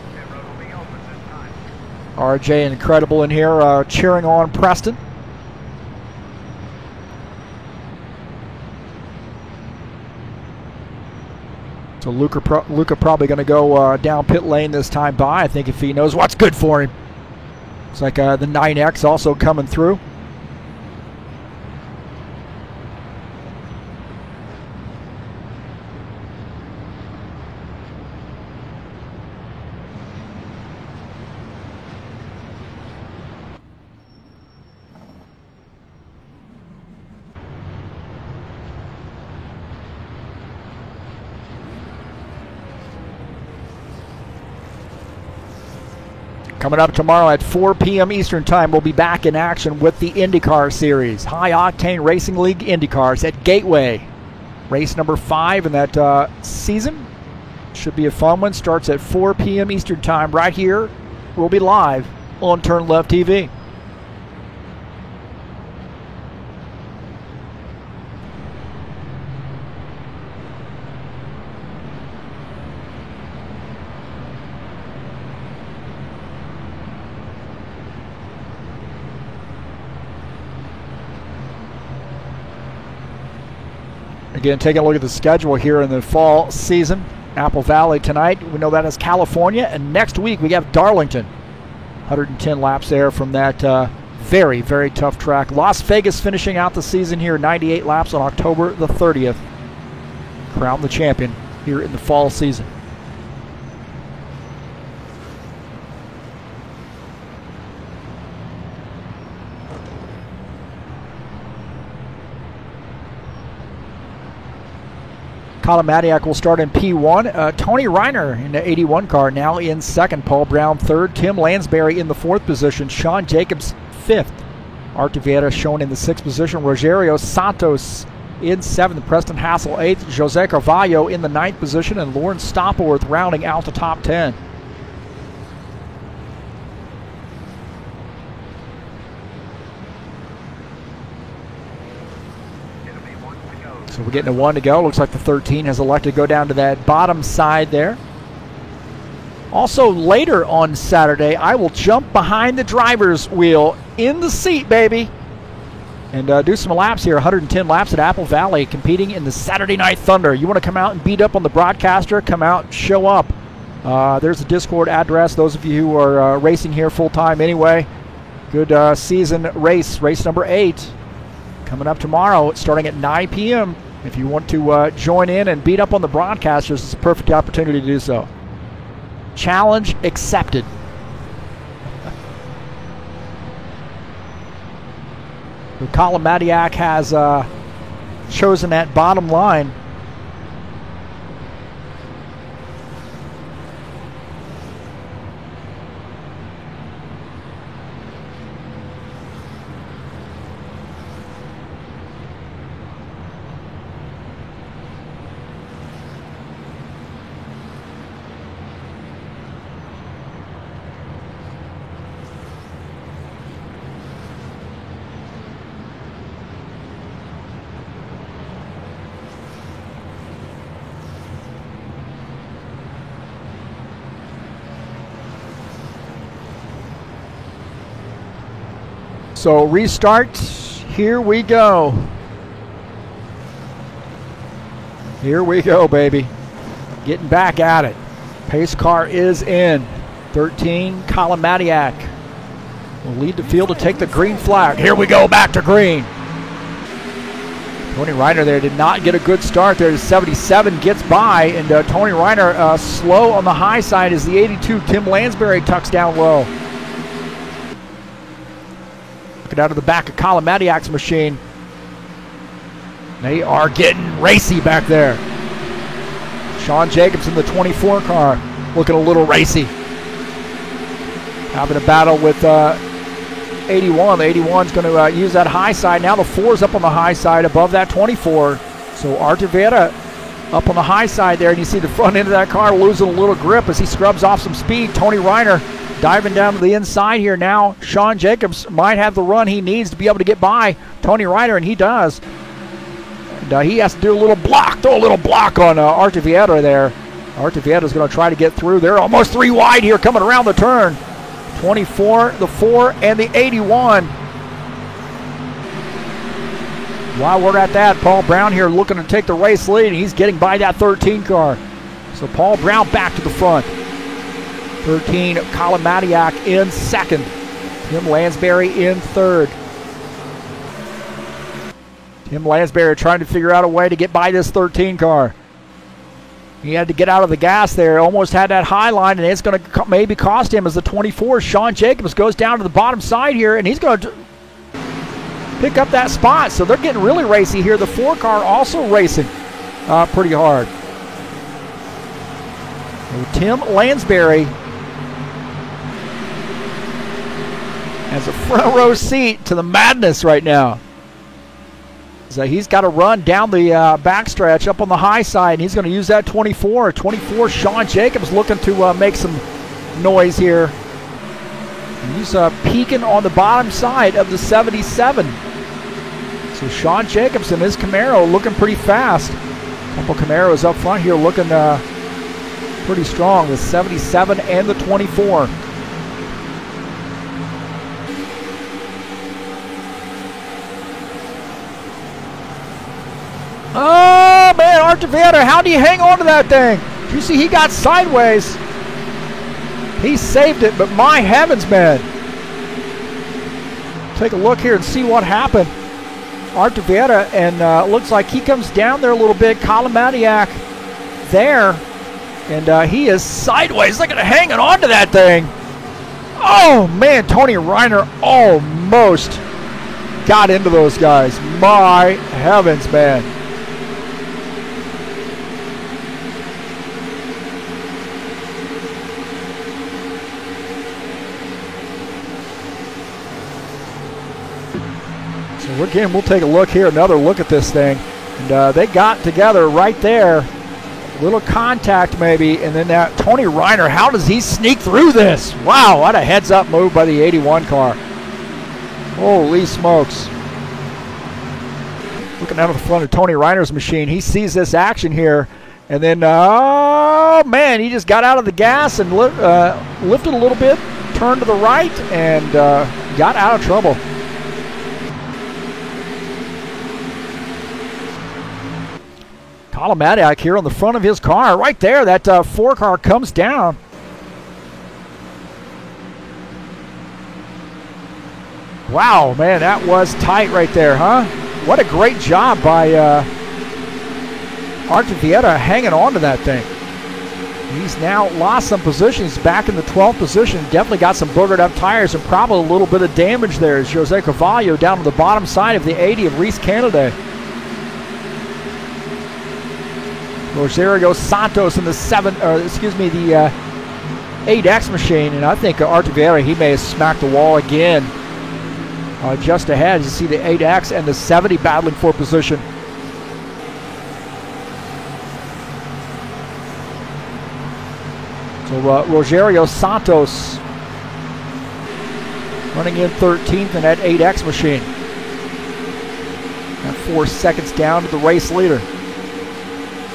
RJ Incredible in here cheering on Preston. So Luca probably going to go down pit lane this time by. I think if he knows what's good for him. It's like the 9X also coming through. Coming up tomorrow at 4 p.m. Eastern Time, we'll be back in action with the IndyCar Series. High Octane Racing League IndyCars at Gateway. Race number 5 in that season. Should be a fun one. Starts at 4 p.m. Eastern Time right here. We'll be live on Turn Left TV. Again, taking a look at the schedule here in the fall season. Apple Valley tonight, we know that is California, and next week we have Darlington. 110 laps there from that very, very tough track. Las Vegas finishing out the season here, 98 laps on October the 30th. Crown the champion here in the fall season. Colin Madiak will start in P1. Tony Reiner in the 81 car now in second. Paul Brown third. Tim Lansbury in the fourth position. Sean Jacobs fifth. Art Vieta shown in the sixth position. Rogerio Santos in seventh. Preston Hassel eighth. Jose Carvalho in the ninth position. And Lawrence Stopperworth rounding out the top 10. So we're getting a 1 to go. Looks like the 13 has elected to go down to that bottom side there. Also later on Saturday, I will jump behind the driver's wheel in the seat, baby, and do some laps here. 110 laps at Apple Valley, competing in the Saturday Night Thunder. You want to come out and beat up on the broadcaster? Come out, show up. There's the Discord address. Those of you who are racing here full time anyway. Good season race number 8. Coming up tomorrow, starting at 9 p.m. If you want to join in and beat up on the broadcasters, it's a perfect opportunity to do so. Challenge accepted. Colin Madiak has chosen that bottom line. So restart. Here we go. Here we go, baby. Getting back at it. Pace car is in. 13, Colin Matiak will lead the field to take the green flag. Here we go, back to green. Tony Reiner there did not get a good start there. 77 gets by, and Tony Reiner slow on the high side as the 82, Tim Lansbury, tucks down low. Looking out of the back of Colin Matiak's machine. They are getting racy back there. Sean Jacobs in the 24 car, looking a little racy. Having a battle with 81. The 81's going to use that high side. Now the 4's up on the high side above that 24. So Artaveta up on the high side there, and you see the front end of that car losing a little grip as he scrubs off some speed. Tony Reiner diving down to the inside here now. Sean Jacobs might have the run he needs to be able to get by Tony Reiner, and he does. And he has to do a little block, throw a little block on Artaveta there. Artaveta's going to try to get through. They're almost 3 wide here coming around the turn. 24, the 4, and the 81. While we're at that, Paul Brown here looking to take the race lead, and he's getting by that 13 car. So Paul Brown back to the front. 13, Colin Matiak in second. Tim Lansbury in third. Tim Lansbury trying to figure out a way to get by this 13 car. He had to get out of the gas there. Almost had that high line, and it's going to maybe cost him as the 24. Sean Jacobs goes down to the bottom side here, and he's going to pick up that spot. So they're getting really racy here. The 4 car also racing pretty hard. So Tim Lansbury has a front row seat to the madness right now. So he's got to run down the backstretch up on the high side, and he's going to use that 24. 24, Sean Jacobs looking to make some noise here. And he's peeking on the bottom side of the 77. So Sean Jacobs in his Camaro looking pretty fast. A couple Camaros up front here looking pretty strong, the 77 and the 24. Oh, man, Artaveta, how do you hang on to that thing? You see, he got sideways. He saved it, but my heavens, man. Take a look here and see what happened. Artaveta, and looks like he comes down there a little bit. Colin Matiak there, and he is sideways. Look at hanging on to that thing. Oh, man, Tony Reiner almost got into those guys. My heavens, man. So again, we'll take a look here, another look at this thing. And they got together right there. Little contact maybe, and then that Tony Reiner, how does he sneak through this? Wow, what a heads-up move by the 81 car. Holy smokes. Looking out of the front of Tony Reiner's machine, he sees this action here, and then, oh man, he just got out of the gas and lifted a little bit, turned to the right, and got out of trouble. Colin Matiak here on the front of his car. Right there, that 4 car comes down. Wow, man, that was tight right there, huh? What a great job by Artaveta hanging on to that thing. He's now lost some position. He's back in the 12th position. Definitely got some boogered up tires and probably a little bit of damage there as Jose Carvalho down to the bottom side of the 80 of Reese Canada. Rosario Santos in the 8X machine, and I think Artaveta, he may have smacked the wall again. Just ahead, you see the 8X and the 70 battling for position. So Rosario Santos running in 13th in that 8X machine. Got 4 seconds down to the race leader.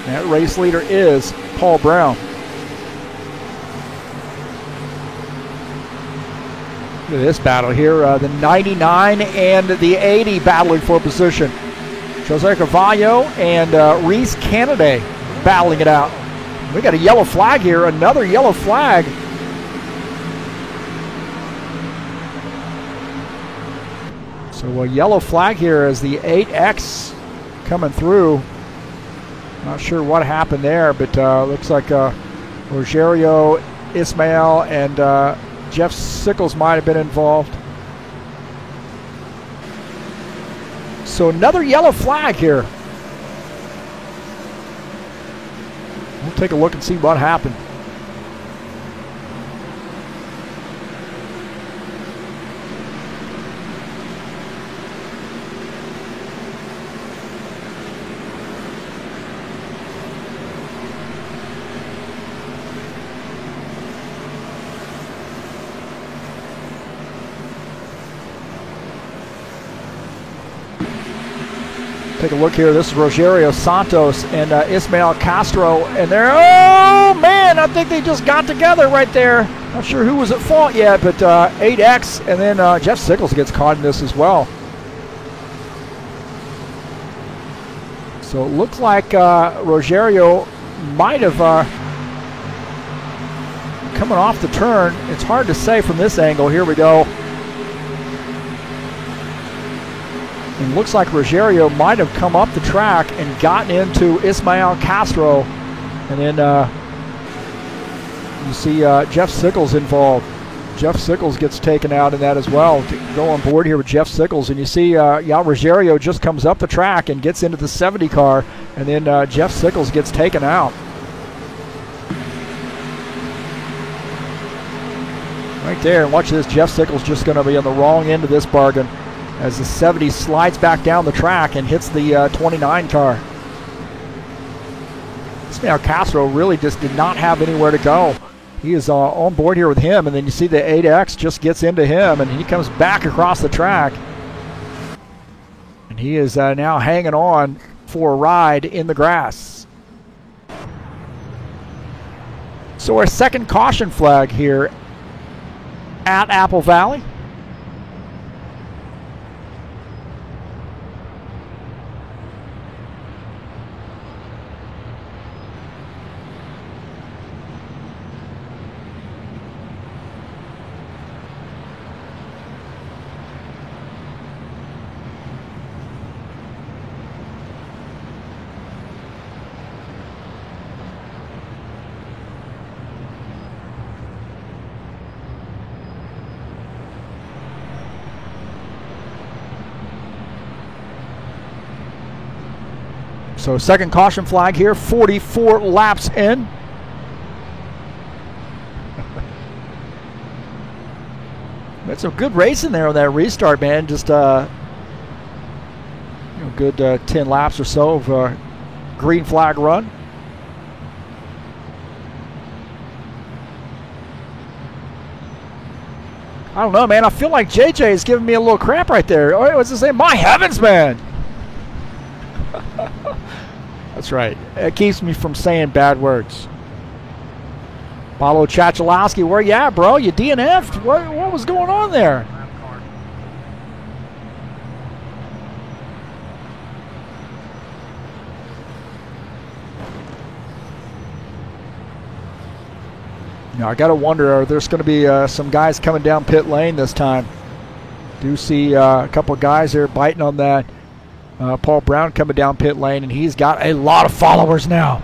That race leader is Paul Brown. Look at this battle here. The 99 and the 80 battling for position. Jose Carvalho and Reese Canaday battling it out. We got a yellow flag here, another yellow flag. So a yellow flag here as the 8X coming through. Not sure what happened there, but looks like Rogerio, Ismael, and Jeff Sickles might have been involved. So another yellow flag here. We'll take a look and see what happened. Take a look here. This is Rogerio Santos and Ismael Castro, and they're, oh man, I think they just got together right there. Not sure who was at fault yet, but 8X, and then Jeff Sickles gets caught in this as well. So it looks like Rogerio might have coming off the turn. It's hard to say from this angle. Here we go. And looks like Rogerio might have come up the track and gotten into Ismael Castro. And then you see Jeff Sickles involved. Jeff Sickles gets taken out in that as well. Go on board here with Jeff Sickles. And you see Rogerio just comes up the track and gets into the 70 car. And then Jeff Sickles gets taken out. Right there. And watch this. Jeff Sickles just going to be on the wrong end of this bargain as the 70 slides back down the track and hits the 29 car. Ismael Castro really just did not have anywhere to go. He is on board here with him, and then you see the 8X just gets into him, and he comes back across the track. And he is now hanging on for a ride in the grass. So our second caution flag here at Apple Valley. So second caution flag here, 44 laps in. That's some good racing there on that restart, man. Just good 10 laps or so of green flag run. I don't know, man. I feel like JJ is giving me a little crap right there. Oh, what's it say? My heavens, man. That's right. It keeps me from saying bad words. Paulo Chachalowski, where you at, bro? You DNF'd? What was going on there? Now, I got to wonder, are there's going to be some guys coming down pit lane this time? Do see a couple guys there biting on that. Paul Brown coming down pit lane, and he's got a lot of followers now.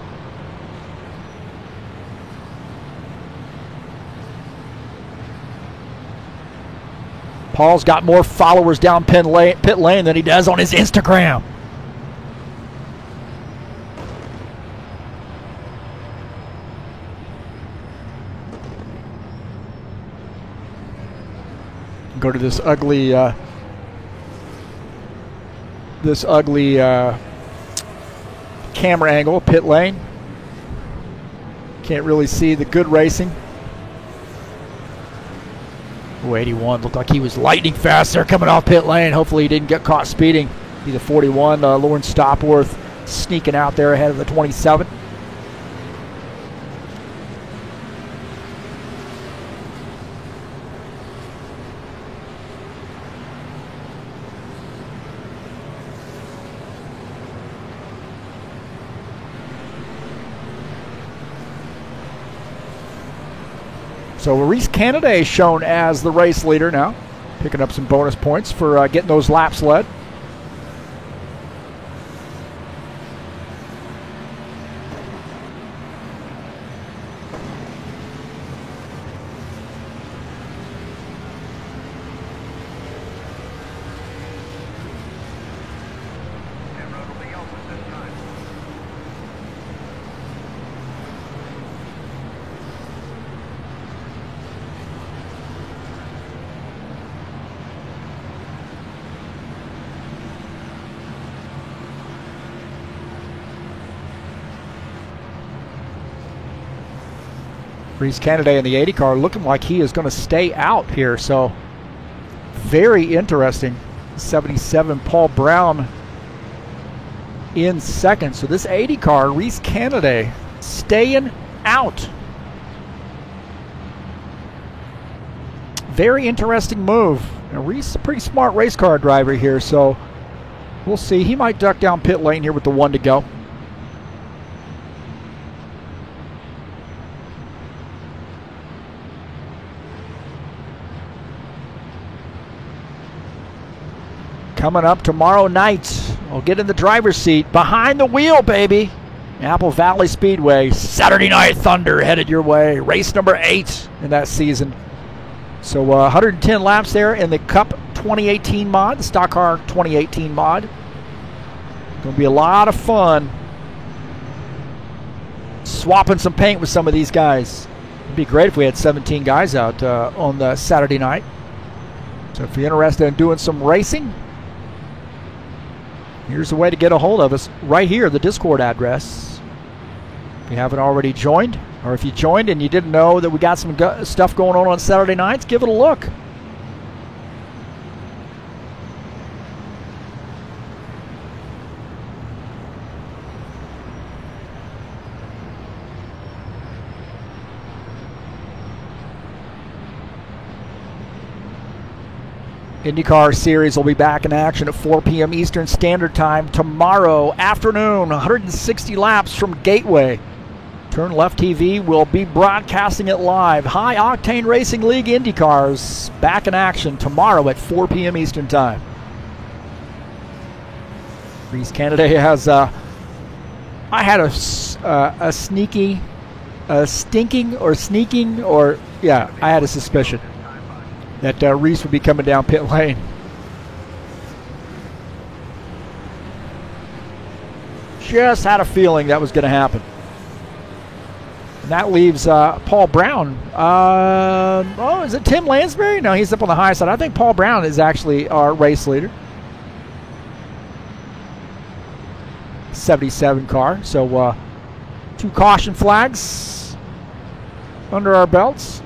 Paul's got more followers down pit lane than he does on his Instagram. Go to this ugly camera angle, pit lane. Can't really see the good racing. Oh, 81 looked like he was lightning fast there coming off pit lane. Hopefully he didn't get caught speeding. Be the 41, Lawrence Stopworth sneaking out there ahead of the 27. So Reese Canaday shown as the race leader now, picking up some bonus points for getting those laps led. Reese Canaday in the 80 car looking like he is going to stay out here, so very interesting. 77 Paul Brown in second. So this 80 car, Reese Canaday, staying out. Very interesting move. Now Reese is a pretty smart race car driver here, so we'll see. He might duck down pit lane here with the 1 to go. Coming up tomorrow night, we'll get in the driver's seat, behind the wheel, baby. Apple Valley Speedway, Saturday Night Thunder headed your way. Race number 8 in that season. So 110 laps there in the Cup 2018 mod, the Stock Car 2018 mod. Going to be a lot of fun swapping some paint with some of these guys. It'd be great if we had 17 guys out on the Saturday night. So if you're interested in doing some racing, here's the way to get a hold of us. Right here, the Discord address. If you haven't already joined, or if you joined and you didn't know that we got some stuff going on Saturday nights, give it a look. IndyCar Series will be back in action at 4 p.m. Eastern Standard Time tomorrow afternoon. 160 laps from Gateway. Turn Left TV will be broadcasting it live. High Octane Racing League IndyCars back in action tomorrow at 4 p.m. Eastern Time. Reese Canaday has, I had a sneaking, I had a suspicion that Reese would be coming down pit lane. Just had a feeling that was going to happen. And that leaves Paul Brown. Is it Tim Lansbury? No, he's up on the high side. I think Paul Brown is actually our race leader. 77 car. So 2 caution flags under our belts.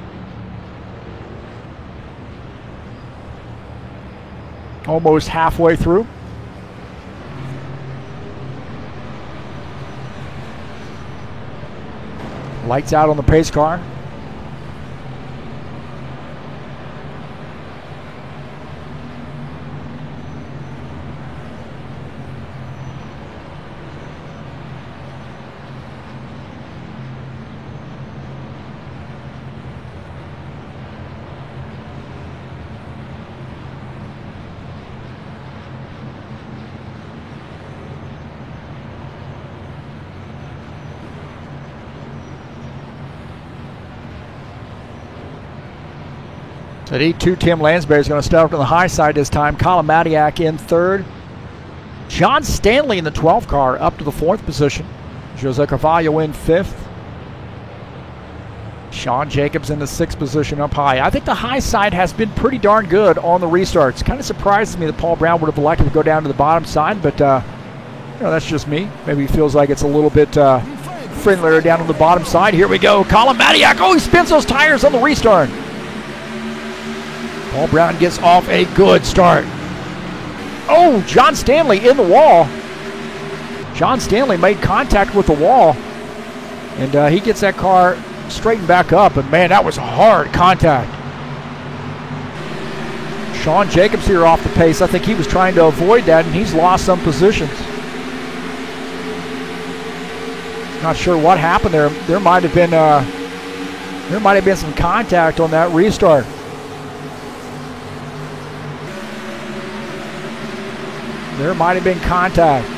Almost halfway through. Lights out on the pace car. At E2, Tim Lansbury is going to start up on the high side this time. Colin Matiak in third. John Stanley in the 12th car up to the 4th position. Jose Carvalho in 5th. Sean Jacobs in the 6th position up high. I think the high side has been pretty darn good on the restarts. Kind of surprises me that Paul Brown would have elected to go down to the bottom side, but that's just me. Maybe he feels like it's a little bit friendlier down on the bottom side. Here we go. Colin Matiak. Oh, he spins those tires on the restart. Paul Brown gets off a good start. Oh, John Stanley in the wall. John Stanley made contact with the wall, and he gets that car straightened back up, and man, that was hard contact. Sean Jacobs here off the pace. I think he was trying to avoid that, and he's lost some positions. Not sure what happened there. There might have been There might have been some contact on that restart. There might have been contact.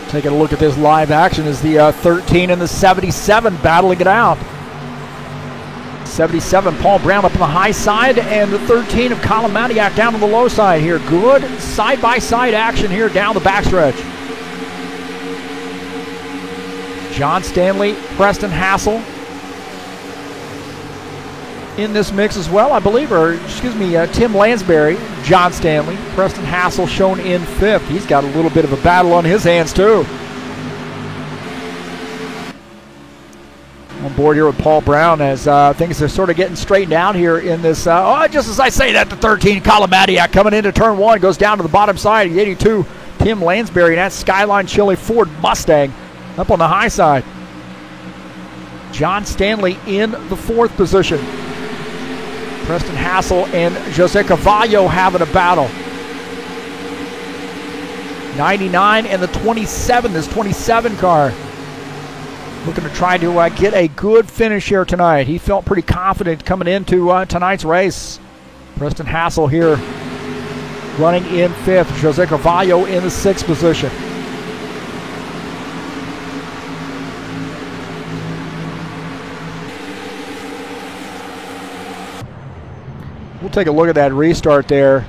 Taking a look at this live action as the 13 and the 77 battling it out. 77, Paul Brown up on the high side, and the 13 of Colin Matiak down on the low side here. Good side-by-side action here down the backstretch. John Stanley, Preston Hassel in this mix as well, I believe, or excuse me, Tim Lansbury, John Stanley, Preston Hassel shown in 5th. He's got a little bit of a battle on his hands too. On board here with Paul Brown as things are sort of getting straightened out here in this. Just as I say that, the 13, Colin Matiak coming into turn 1, goes down to the bottom side. The 82, Tim Lansbury, and that Skyline Chili Ford Mustang up on the high side. John Stanley in the 4th position. Preston Hassel and Jose Carvalho having a battle. 99 and the 27, this 27 car. Looking to try to get a good finish here tonight. He felt pretty confident coming into tonight's race. Preston Hassel here running in 5th. Jose Carvalho in the 6th position. We'll take a look at that restart there.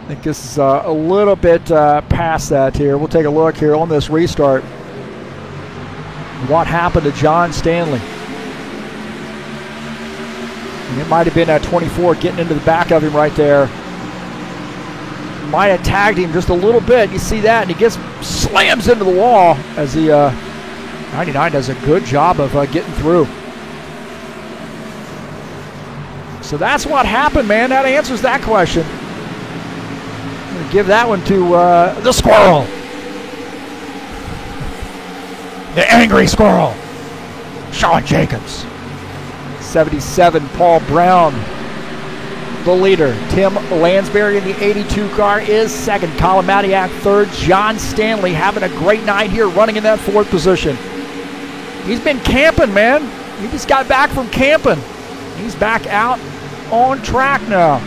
I think this is a little bit past that here. We'll take a look here on this restart. What happened to John Stanley? And it might have been that 24 getting into the back of him right there. Might have tagged him just a little bit. You see that, and he slams into the wall as the 99 does a good job of getting through. So that's what happened, man. That answers that question. I'm going to give that one to the squirrel. The angry squirrel, Sean Jacobs. 77, Paul Brown, the leader. Tim Lansbury in the 82 car is 2nd. Colin Matiak 3rd. John Stanley having a great night here, running in that 4th position. He's been camping, man. He just got back from camping. He's back out on track now.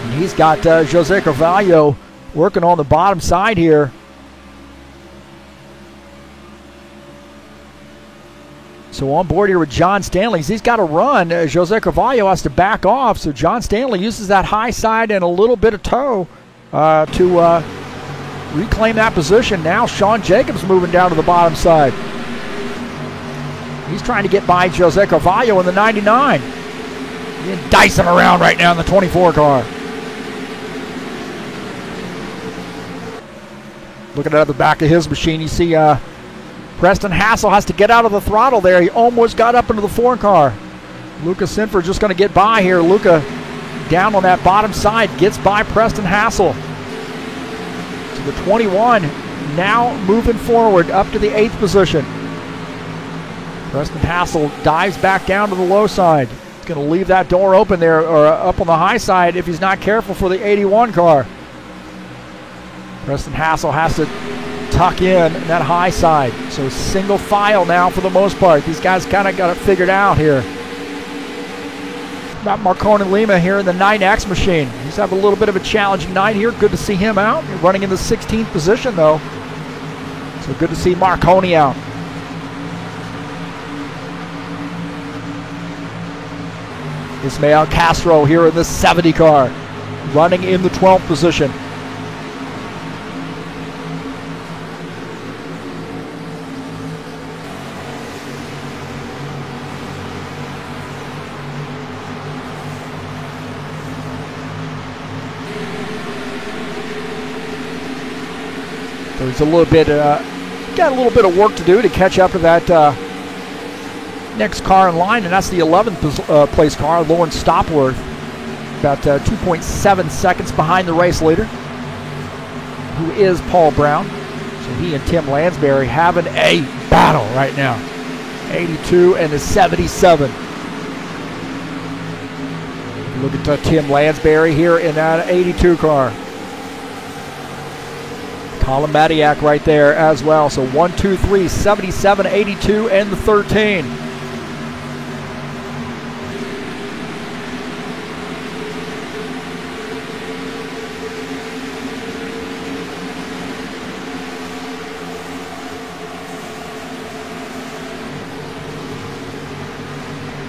And he's got Jose Carvalho working on the bottom side here. So on board here with John Stanley, he's got to run. Jose Carvalho has to back off, so John Stanley uses that high side and a little bit of toe to reclaim that position. Now Sean Jacobs moving down to the bottom side. He's trying to get by Jose Carvalho in the 99. He's dicing around right now in the 24 car. Looking at the back of his machine, you see Preston Hassel has to get out of the throttle there. He almost got up into the 4 car. Luca Sinford just going to get by here. Luca down on that bottom side, gets by Preston Hassel. So the 21 now moving forward up to the 8th position. Preston Hassel dives back down to the low side. He's going to leave that door open there, or up on the high side if he's not careful for the 81 car. Preston Hassel has to tuck in that high side. So single file now for the most part. These guys kind of got it figured out here. About Marconi Lima here in the 9X machine. He's having a little bit of a challenging night here. Good to see him out. He's running in the 16th position though. So good to see Marconi out. Ismael Castro here in the 70 car, running in the 12th position. So he's got a little bit of work to do to catch up to that next car in line, and that's the 11th place car, Lawrence Stopworth, about 2.7 seconds behind the race leader, who is Paul Brown. So he and Tim Lansbury having a battle right now. 82 and the 77. Look at Tim Lansbury here in that 82 car. Colin Matiak right there as well. So 1, 2, 3, 77, 82, and the 13.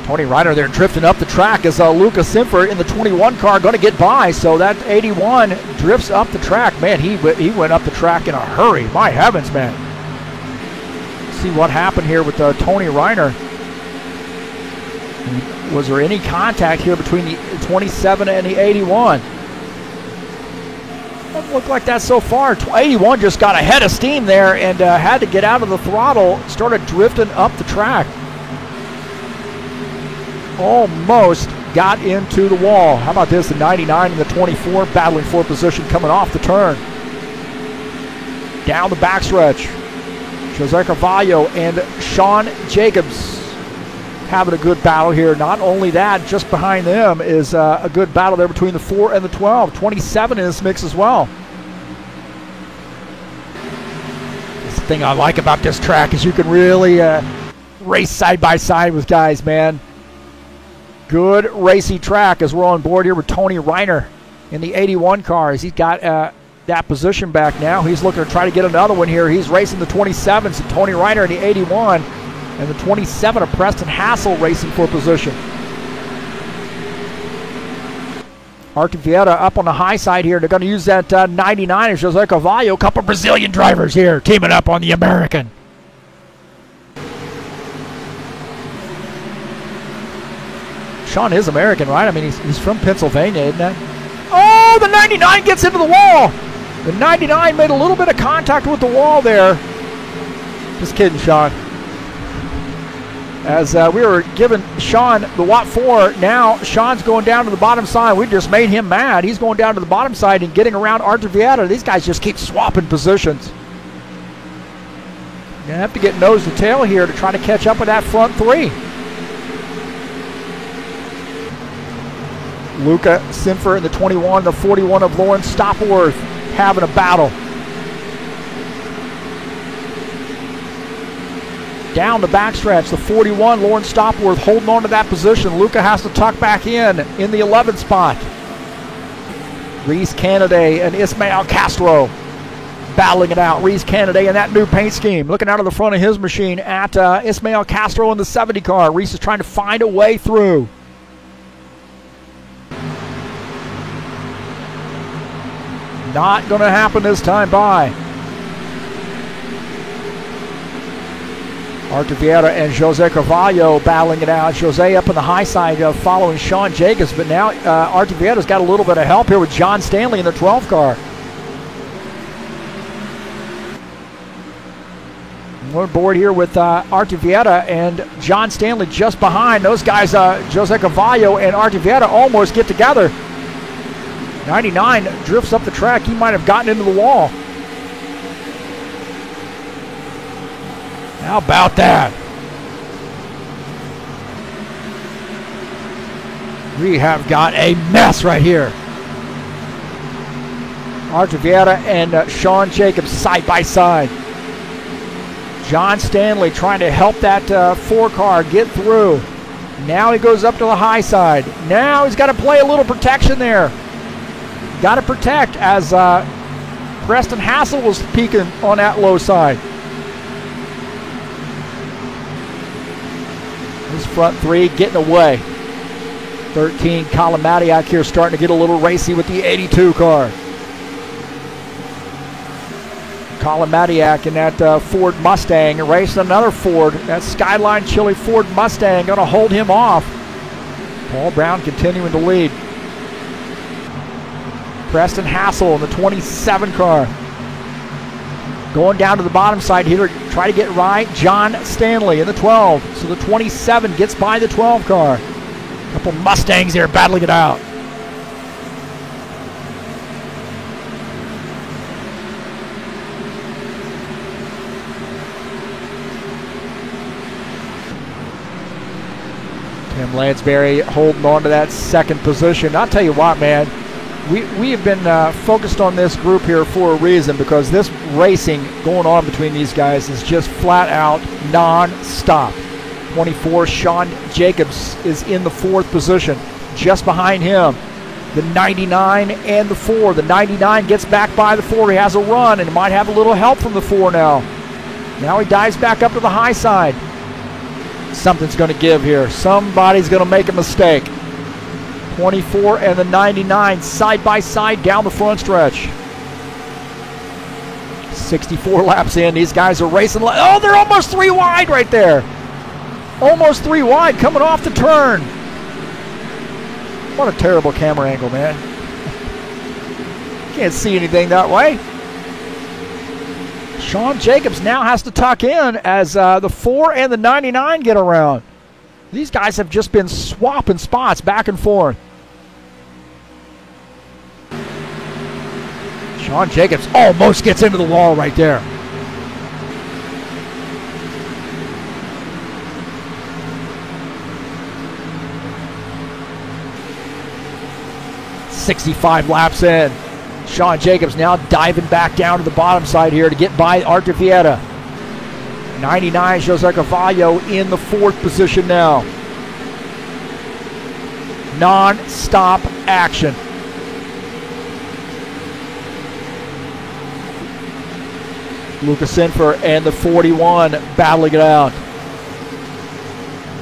Tony Reiner there drifting up the track as Luca Simfer in the 21 car going to get by. So that 81 drifts up the track. Man, he went up the track in a hurry. My heavens, man. See what happened here with Tony Reiner. Was there any contact here between the 27 and the 81? Doesn't look like that so far. 81 just got a head of steam there and had to get out of the throttle. Started drifting up the track. Almost got into the wall. How about this? The 99 and the 24 battling for position coming off the turn. Down the backstretch. Jose Carvalho and Sean Jacobs having a good battle here. Not only that, just behind them is a good battle there between the 4 and the 12. 27 in this mix as well. That's the thing I like about this track is you can really race side by side with guys, man. Good racy track as we're on board here with Tony Reiner in the 81 car. As he's got that position back now. He's looking to try to get another one here. He's racing the 27, so Tony Reiner in the 81 and the 27 of Preston Hassel racing for position. Artur Vieira up on the high side here. They're going to use that 99 of Jose Carvalho. A couple Brazilian drivers here teaming up on the American. Sean is American, right? I mean, he's from Pennsylvania, isn't that? Oh, the 99 gets into the wall. The 99 made a little bit of contact with the wall there. Just kidding, Sean. As we were giving Sean the Watt 4, now Sean's going down to the bottom side. We just made him mad. He's going down to the bottom side and getting around Artur Vieira. These guys just keep swapping positions. You're going to have to get nose to tail here to try to catch up with that front three. Luca Simfer in the 21, the 41 of Lawrence Stopworth having a battle. Down the backstretch, the 41, Lawrence Stopworth holding on to that position. Luca has to tuck back in the 11th spot. Reese Canaday and Ismael Castro battling it out. Reese Canaday in that new paint scheme. Looking out of the front of his machine at Ismael Castro in the 70 car. Reese is trying to find a way through. Not going to happen this time by. Artur Vieira and Jose Carvalho battling it out. Jose up on the high side following Sean Jacobs, but now Artur Vieira's got a little bit of help here with John Stanley in the 12 car. We're aboard here with Artur Vieira and John Stanley just behind. Those guys, Jose Carvalho and Artur Vieira, almost get together. 99 drifts up the track. He might have gotten into the wall. How about that? We have got a mess right here. Artur Vieira and Sean Jacobs side by side. John Stanley trying to help that 4 car get through. Now he goes up to the high side. Now he's got to play a little protection there. Got to protect as Preston Hassel was peeking on that low side. This front three getting away. 13, Colin Matiak here starting to get a little racy with the 82 car. Colin Matiak in that Ford Mustang racing another Ford. That Skyline Chili Ford Mustang going to hold him off. Paul Brown continuing to lead. Preston Hassel in the 27 car. Going down to the bottom side here to try to get right. John Stanley in the 12. So the 27 gets by the 12 car. A couple Mustangs here battling it out. Tim Lansbury holding on to that second position. I'll tell you what, man, we have been focused on this group here for a reason, because this racing going on between these guys is just flat out non-stop. 24, Sean Jacobs is in the 4th position. Just behind him, the 99 and the 4. The 99 gets back by the 4. He has a run and might have a little help from the 4 now. Now he dives back up to the high side. Something's going to give here. Somebody's going to make a mistake. 24 and the 99 side by side down the front stretch. 64 laps in. These guys are racing. Oh, they're almost 3 wide right there. Almost 3 wide coming off the turn. What a terrible camera angle, man. Can't see anything that way. Sean Jacobs now has to tuck in as the 4 and the 99 get around. These guys have just been swapping spots back and forth. Sean Jacobs almost gets into the wall right there. .65 laps in. Sean Jacobs now diving back down to the bottom side here to get by Art de Vieta. 99, Jose Carvalho in the 4th position now. Non-stop action. Lucas Sinfer and the 41 battling it out.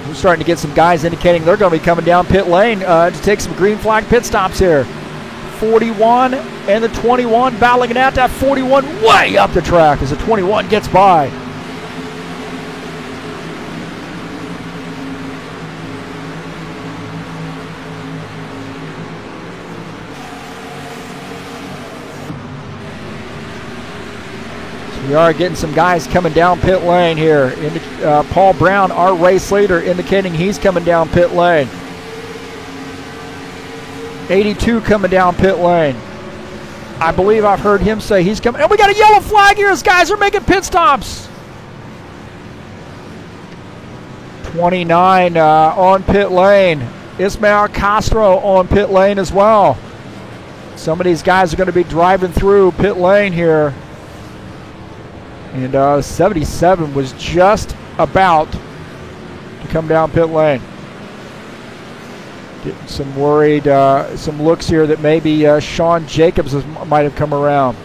We're starting to get some guys indicating they're going to be coming down pit lane to take some green flag pit stops here. 41 and the 21 battling it out. That 41 way up the track as the 21 gets by. We are getting some guys coming down pit lane here. Paul Brown, our race leader, indicating he's coming down pit lane. 82 coming down pit lane. I believe I've heard him say he's coming. And we got a yellow flag here as guys are making pit stops. 29 on pit lane. Ismael Castro on pit lane as well. Some of these guys are going to be driving through pit lane here. And 77 was just about to come down pit lane. Getting some worried, some looks here that maybe Sean Jacobs might have come around.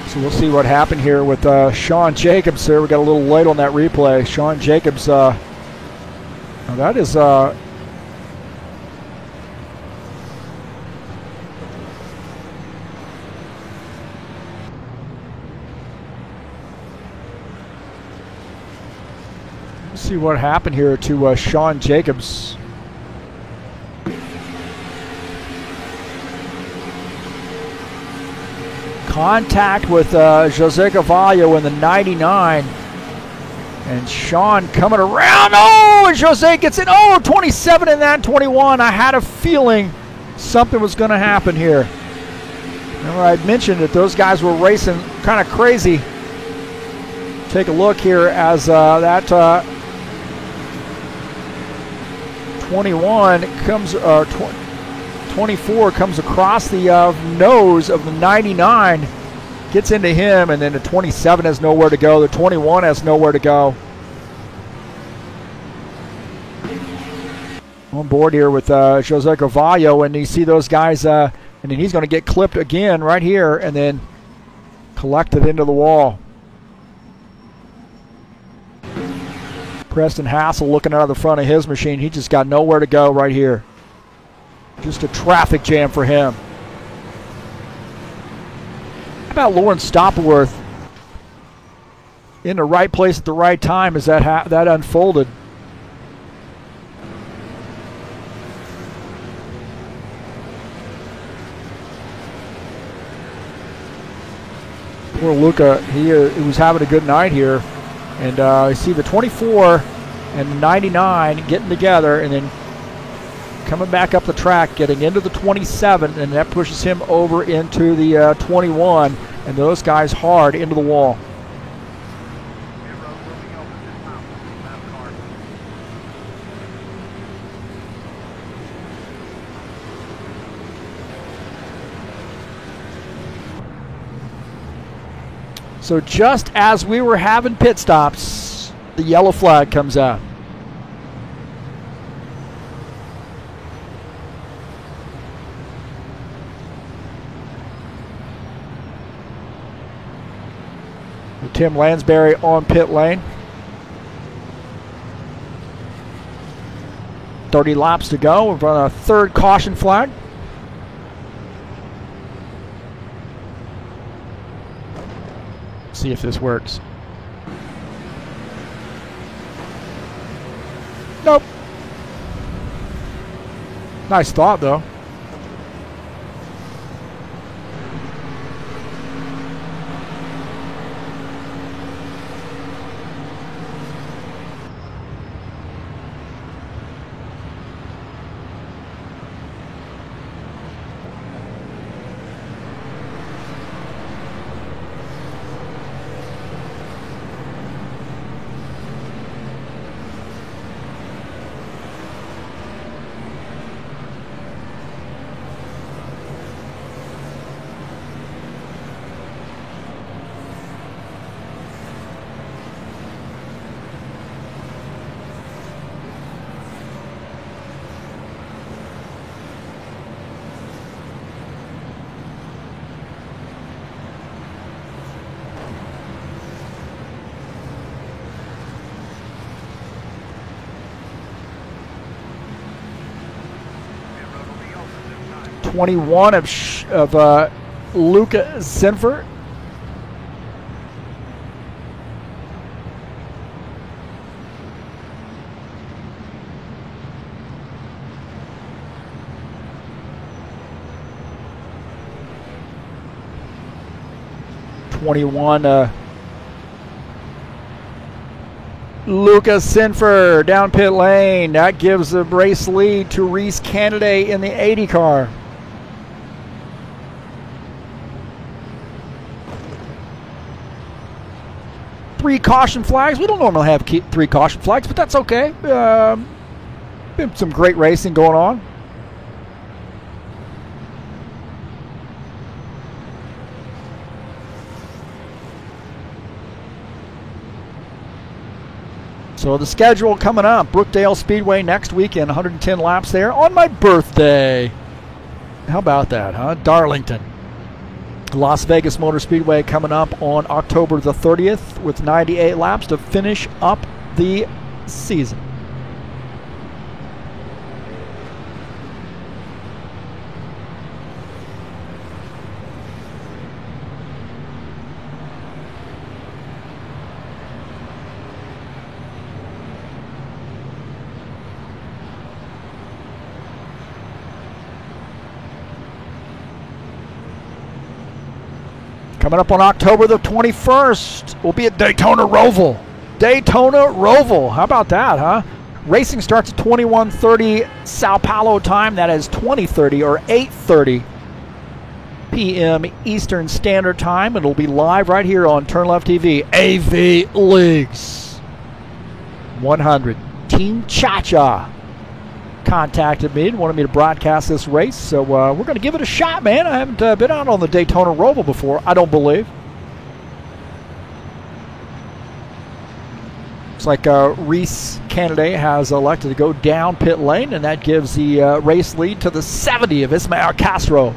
So we'll see what happened here with Sean Jacobs there. We got a little late on that replay. Sean Jacobs, now that is let's see what happened here to Sean Jacobs. Contact with Jose Carvalho in the 99. And Sean coming around. Oh, and Jose gets in. Oh, 27 in that 21. I had a feeling something was going to happen here. Remember I mentioned that those guys were racing kind of crazy. Take a look here as that 21 comes, 24 comes across the nose of the 99, gets into him, and then the 27 has nowhere to go. The 21 has nowhere to go. On board here with Jose Carvalho, and you see those guys, and then he's going to get clipped again right here and then collected into the wall. Preston Hassel looking out of the front of his machine. He just got nowhere to go right here. Just a traffic jam for him. How about Lawrence Stopworth in the right place at the right time as that unfolded? Poor Luca, he was having a good night here. And you see the 24 and the 99 getting together and then coming back up the track, getting into the 27, and that pushes him over into the 21, and those guys hard into the wall. So just as we were having pit stops, the yellow flag comes out. Tim Lansbury on pit lane. 30 laps to go. We've run a third caution flag. See if this works. Nope. Nice thought, though. '21 of Luca Zinfer. Luca Zinfer down pit lane. That gives the race lead to Reese Canaday in the 80 car. Three caution flags. We don't normally have three caution flags, but that's okay. Been some great racing going on. So the schedule coming up, Brookdale Speedway next weekend, 110 laps there on my birthday. How about that, huh? Darlington. Las Vegas Motor Speedway coming up on October the 30th with 98 laps to finish up the season. Coming up on October the 21st, we'll be at Daytona Roval. Daytona Roval. How about that, huh? Racing starts at 21:30 Sao Paulo time. That is 20:30 or 8:30 p.m. Eastern Standard Time. It'll be live right here on Turn Left TV. AV Leagues 100. Team Cha-Cha contacted me and wanted me to broadcast this race, so we're going to give it a shot, man. I haven't been out on the Daytona Roval before, I don't believe. Looks like Reese Canaday has elected to go down pit lane, and that gives the race lead to the 70 of Ismael Castro.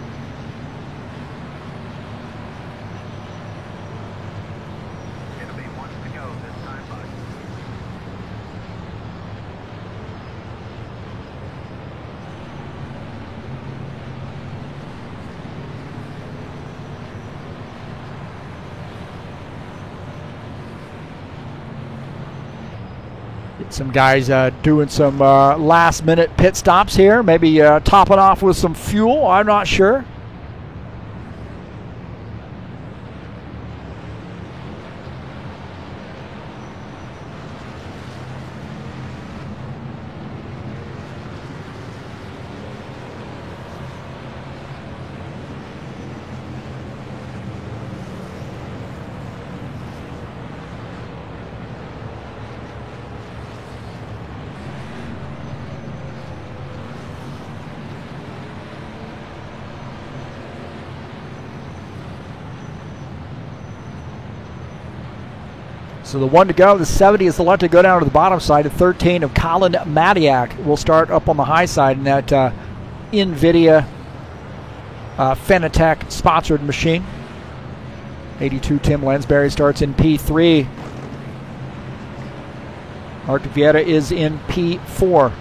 Some guys doing some last-minute pit stops here, maybe topping off with some fuel. I'm not sure. So the 1 to go, the 70 is selected to go down to the bottom side. The 13 of Colin Madiak will start up on the high side in that NVIDIA Fanatec sponsored machine. 82 Tim Lansbury starts in P3. Arctic Vieta is in P4.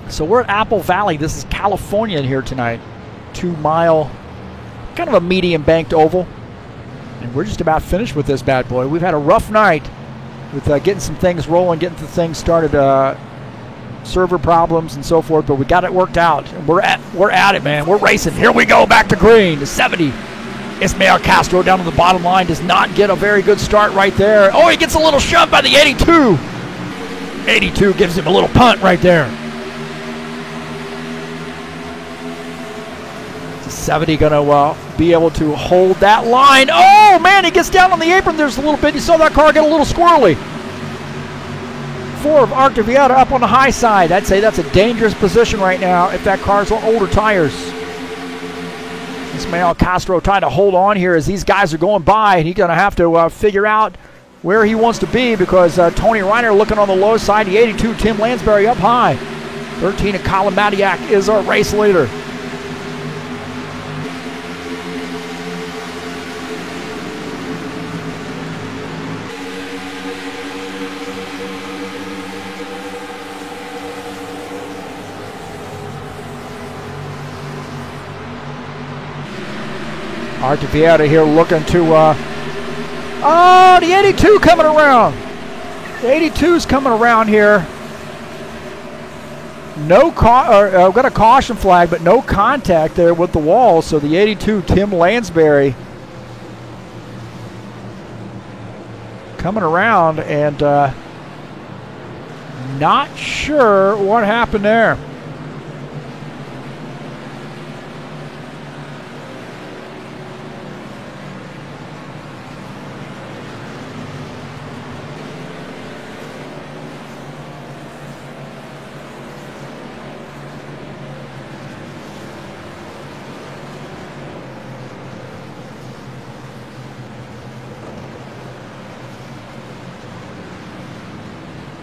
So we're at Apple Valley. This is California here tonight. 2 mile, kind of a medium banked oval. And we're just about finished with this bad boy. We've had a rough night with getting some things rolling, getting some things started, server problems and so forth, but we got it worked out. And we're at it, man. We're racing. Here we go, back to green. The 70. Ismael Castro down to the bottom line does not get a very good start right there. Oh, he gets a little shove by the 82. 82 gives him a little punt right there. The 70 going to be able to hold that line. Oh, man, he gets down on the apron. There's a little bit. You saw that car get a little squirrely. 4 of Arctic Vieta up on the high side. I'd say that's a dangerous position right now if that car's on older tires. Ismael Castro trying to hold on here as these guys are going by, and he's going to have to figure out where he wants to be because Tony Reiner looking on the low side. The 82 Tim Lansbury up high. 13 of Colin Madiak is our race leader. Arctic Vieta here looking to, oh, the 82 coming around. The 82's coming around here. No, got a caution flag, but no contact there with the wall. So the 82 Tim Lansbury coming around, and not sure what happened there.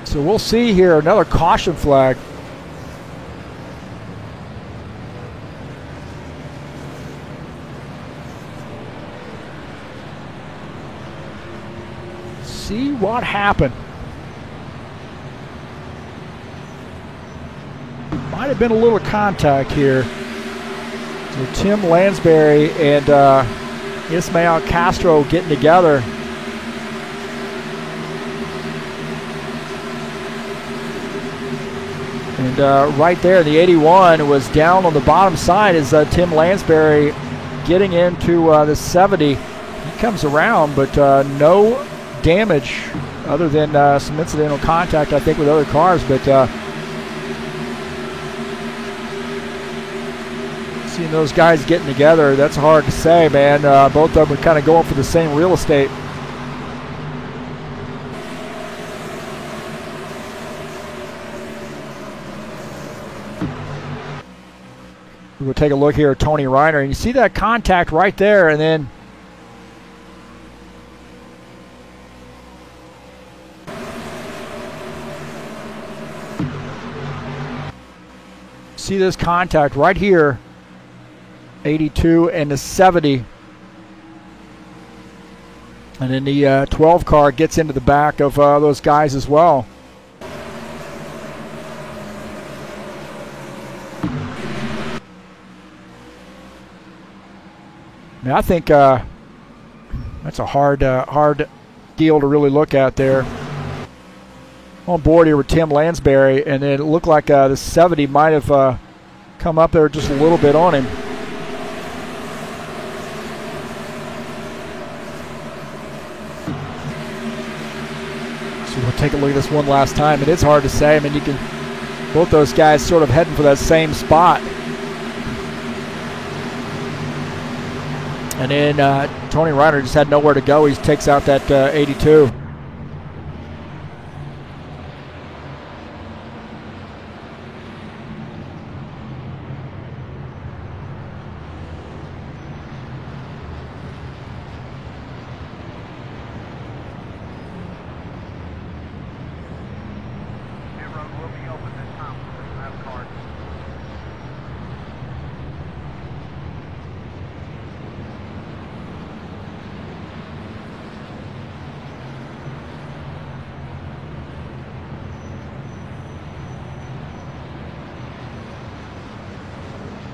So we'll see here, another caution flag. See what happened. Might have been a little contact here. So Tim Lansbury and Ismael Castro getting together. And right there, the 81 was down on the bottom side as Tim Lansbury getting into the 70. He comes around, but no damage other than some incidental contact, I think, with other cars. But seeing those guys getting together, that's hard to say, man. Both of them are kind of going for the same real estate. We'll take a look here at Tony Reiner, and you see that contact right there, and then see this contact right here, 82 and the 70, and then the 12 car gets into the back of those guys as well. I mean, I think that's a hard deal to really look at there. On board here with Tim Lansbury, and then it looked like the 70 might have come up there just a little bit on him. So we'll take a look at this one last time. It is hard to say. I mean, you can, both those guys sort of heading for that same spot. And then Tony Reiner just had nowhere to go. He takes out that 82.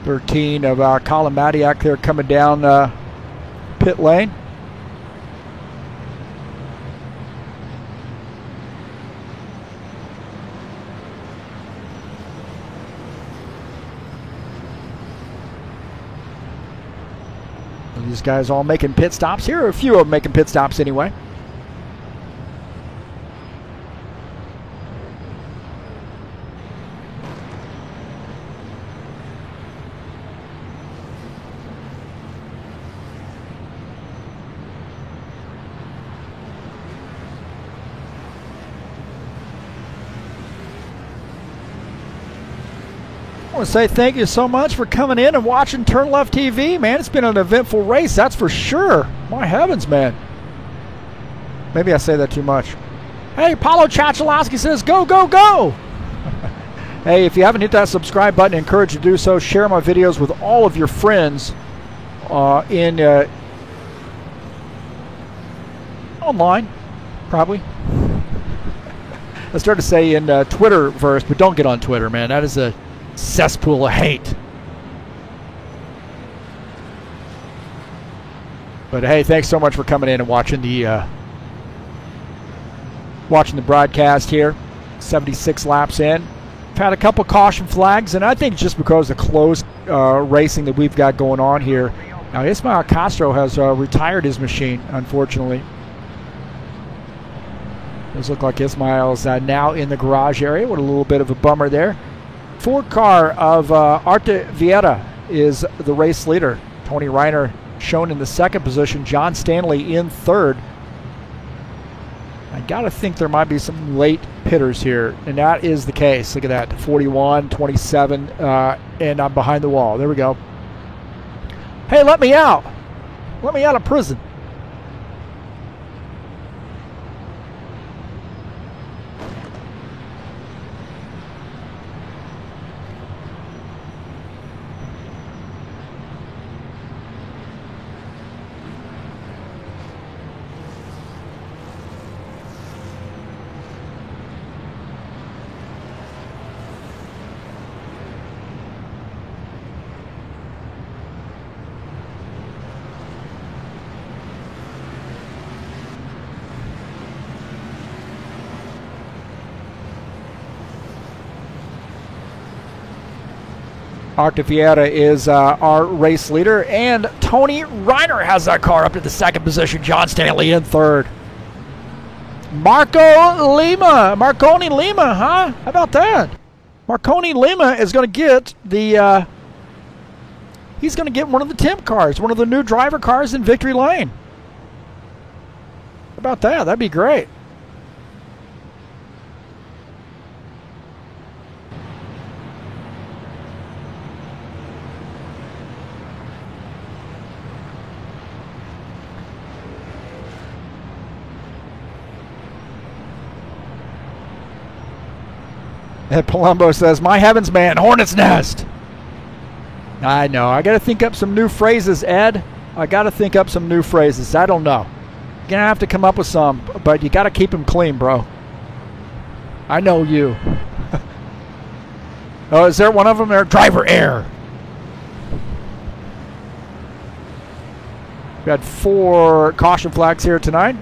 13 of Colin Madiak there coming down pit lane. These guys all making pit stops here. A few of them making pit stops anyway. I want to say thank you so much for coming in and watching Turn Left TV, man. It's been an eventful race, that's for sure. My heavens, man. Maybe I say that too much. Hey, Paulo Chachalowski says, go, go, go. Hey, if you haven't hit that subscribe button, I encourage you to do so. Share my videos with all of your friends online, probably. I started to say in Twitterverse, but don't get on Twitter, man. That is a cesspool of hate. But hey, thanks so much for coming in and watching the broadcast here. 76 laps in. We've had a couple caution flags, and I think just because of the close racing that we've got going on here. Now Ismael Castro has retired his machine, unfortunately. Does look like Ismael's now in the garage area. What a little bit of a bummer there. Ford car of Arte Vieira is the race leader. Tony Reiner shown in the second position. John Stanley in third. I got to think there might be some late hitters here, and that is the case. Look at that, 41, 27, and I'm behind the wall. There we go. Hey, let me out. Let me out of prison. Arte Vieira is our race leader, and Tony Reiner has that car up to the second position. John Stanley in third. Marconi Lima, huh? How about that? Marconi Lima is going to get the. He's going to get one of the temp cars, one of the new driver cars in Victory Lane. How about that? That'd be great. And Palumbo says, my heavens, man, Hornet's Nest. I know. I got to think up some new phrases, Ed. I got to think up some new phrases. I don't know. You're going to have to come up with some, but you got to keep them clean, bro. I know you. Oh, is there one of them there? Driver error. We had 4 caution flags here tonight.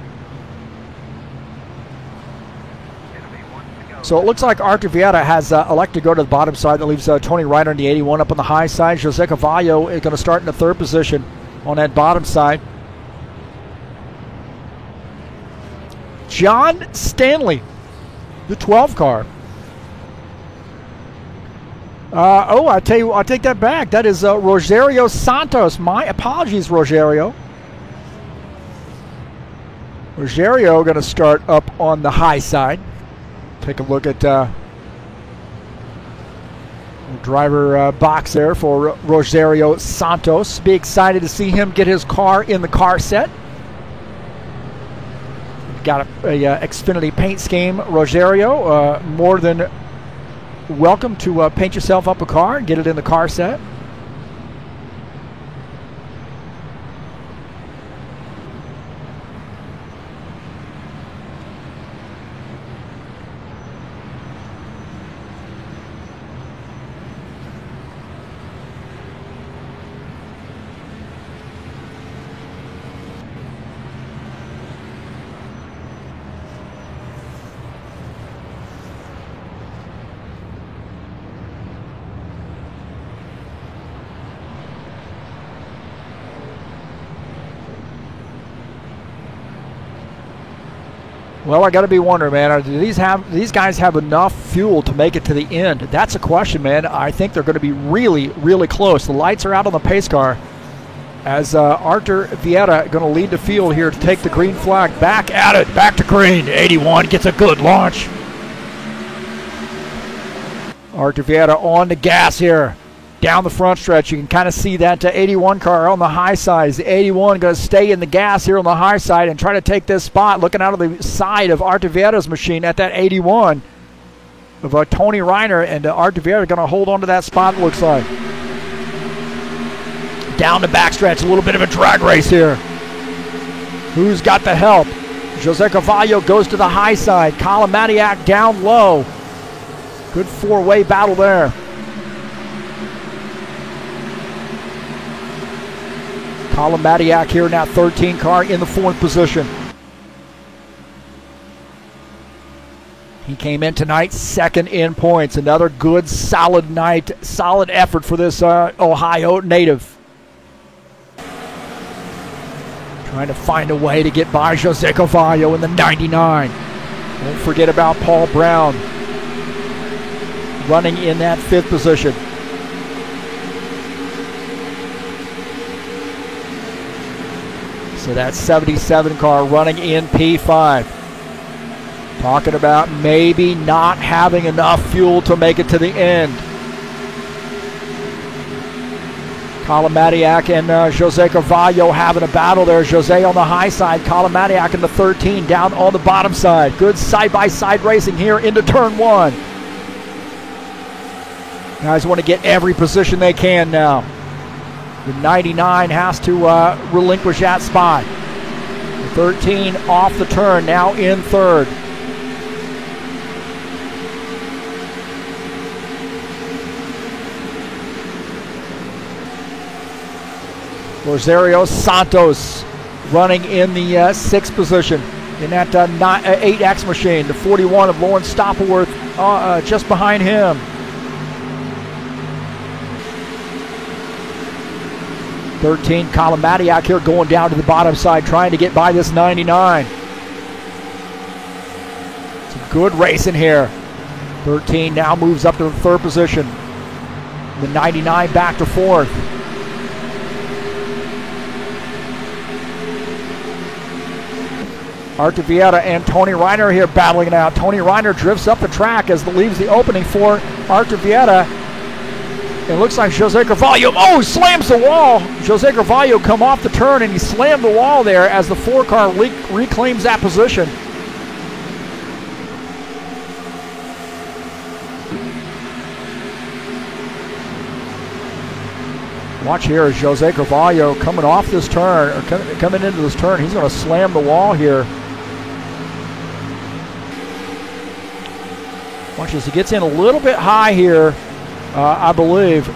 So it looks like Arte Vieira has elected to go to the bottom side. That leaves Tony Reiner in the 81 up on the high side. Jose Cavallo is going to start in the third position on that bottom side. John Stanley, the 12 car. I tell you, I'll take that back. That is Rogerio Santos. My apologies, Rogerio. Rogerio going to start up on the high side. Take a look at the driver box there for Rogerio Santos. Be excited to see him get his car in the car set. Got a Xfinity paint scheme, Rogerio. More than welcome to paint yourself up a car and get it in the car set. Well, I got to be wondering, man, do these guys have enough fuel to make it to the end? That's a question, man. I think they're going to be really, really close. The lights are out on the pace car as Artur Vieira going to lead the field here to take the green flag. Back at it, back to green. 81 gets a good launch. Artur Vieira on the gas here. Down the front stretch, you can kind of see that 81 car on the high side. The 81 going to stay in the gas here on the high side and try to take this spot, looking out of the side of Artur Vieira's machine at that 81 of Tony Reiner, and Artur Vieira going to hold on to that spot, it looks like. Down the backstretch, a little bit of a drag race here. Who's got the help? Jose Carvalho goes to the high side. Colin Matiak down low. Good four-way battle there. Colin Matiak here in that 13 car in the 4th position. He came in tonight 2nd in points. Another good, solid night, solid effort for this Ohio native. Trying to find a way to get by Jose Carvalho in the 99. Don't forget about Paul Brown running in that 5th position. So that 77 car running in P5. Talking about maybe not having enough fuel to make it to the end. Colin Matiak and Jose Carvalho having a battle there. Jose on the high side, Colin Matiak in the 13 down on the bottom side. Good side-by-side racing here into turn 1. Guys want to get every position they can now. The 99 has to relinquish that spot. The 13 off the turn, now in 3rd. Rosario Santos running in the 6th position in that 8X machine. The 41 of Lawrence Stoppelworth just behind him. 13, Colin Matiak here going down to the bottom side, trying to get by this 99. Some good racing here. 13 now moves up to the 3rd position. The 99 back to 4th. Artur Vieira and Tony Reiner here battling it out. Tony Reiner drifts up the track as leaves the opening for Artur Vieira. It looks like Jose Carvalho, he slams the wall. Jose Carvalho come off the turn and he slammed the wall there as the 4 car reclaims that position. Watch here as Jose Carvalho coming off this turn, or coming into this turn. He's going to slam the wall here. Watch as he gets in a little bit high here. I believe.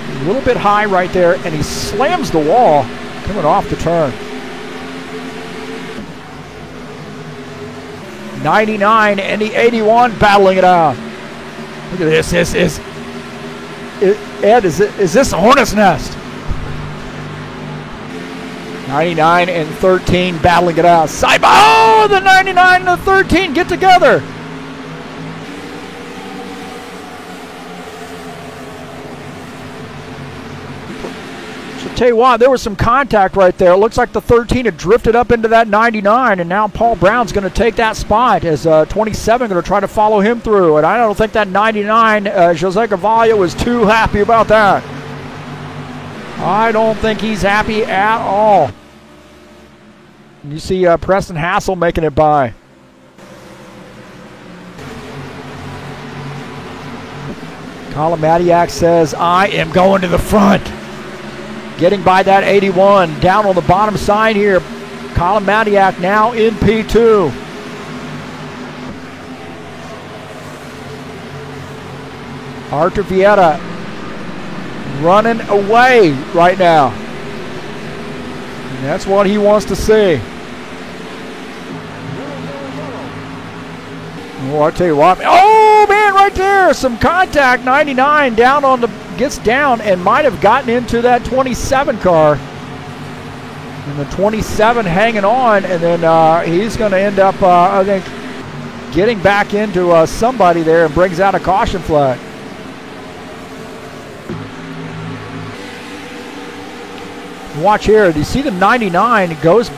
A little bit high right there, and he slams the wall coming off the turn. 99 and the 81 battling it out. Look at this. Ed, is this a hornet's nest? 99 and 13 battling it out. Side by, the 99 and the 13 get together. Tell you what, there was some contact right there. It looks like the 13 had drifted up into that 99, and now Paul Brown's going to take that spot as 27 going to try to follow him through. And I don't think that 99, Jose Carvalho, is too happy about that. I don't think he's happy at all. And you see Preston Hassel making it by. Colin Matiak says, I am going to the front. Getting by that 81. Down on the bottom side here. Colin Matiak now in P2. Artur Vieira running away right now. And that's what he wants to see. Oh, I'll tell you what. Oh, man, right there. Some contact. 99 down on the... Gets down and might have gotten into that 27 car. And the 27 hanging on, and then he's going to end up, I think, getting back into somebody there and brings out a caution flag. Watch here. Do you see the 99 goes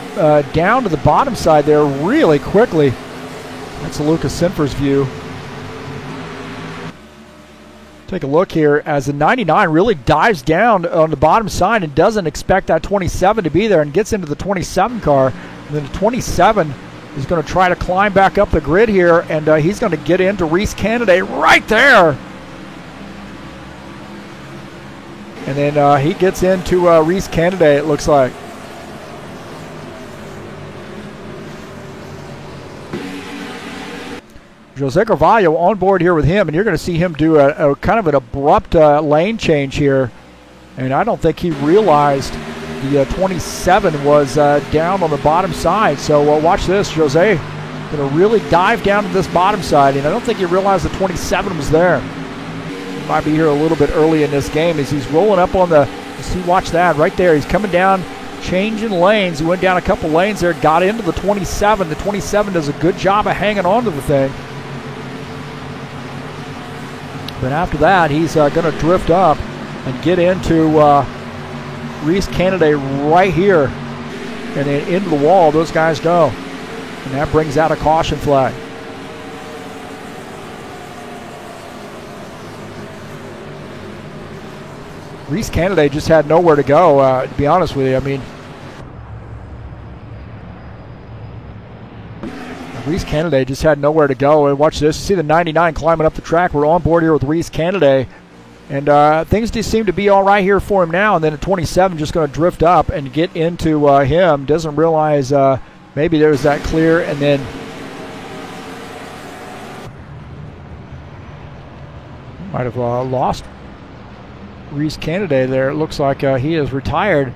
down to the bottom side there really quickly? That's a Lucas Sinfer's view. Take a look here as the 99 really dives down on the bottom side and doesn't expect that 27 to be there and gets into the 27 car. And then the 27 is going to try to climb back up the grid here, and he's going to get into Reese Candidate right there. And then he gets into Reese Candidate, it looks like. Jose Carvalho on board here with him, and you're going to see him do a kind of an abrupt lane change here. And I don't think he realized the 27 was down on the bottom side. So watch this. Jose going to really dive down to this bottom side, and I don't think he realized the 27 was there. He might be here a little bit early in this game as he's rolling up on the, see, watch that right there. He's coming down, changing lanes. He went down a couple lanes there, got into the 27. The 27 does a good job of hanging on to the thing. But after that, he's going to drift up and get into Reese Candidate right here. And then into the wall, those guys go. And that brings out a caution flag. Reese Candidate just had nowhere to go, to be honest with you. I mean, Reese Candidate just had nowhere to go. And watch this. You see the 99 climbing up the track. We're on board here with Reese Candidate. And things just seem to be all right here for him now. And then the 27 just going to drift up and get into him. Doesn't realize maybe there's that clear. And then might have lost Reese Candidate there. It looks like he is retired.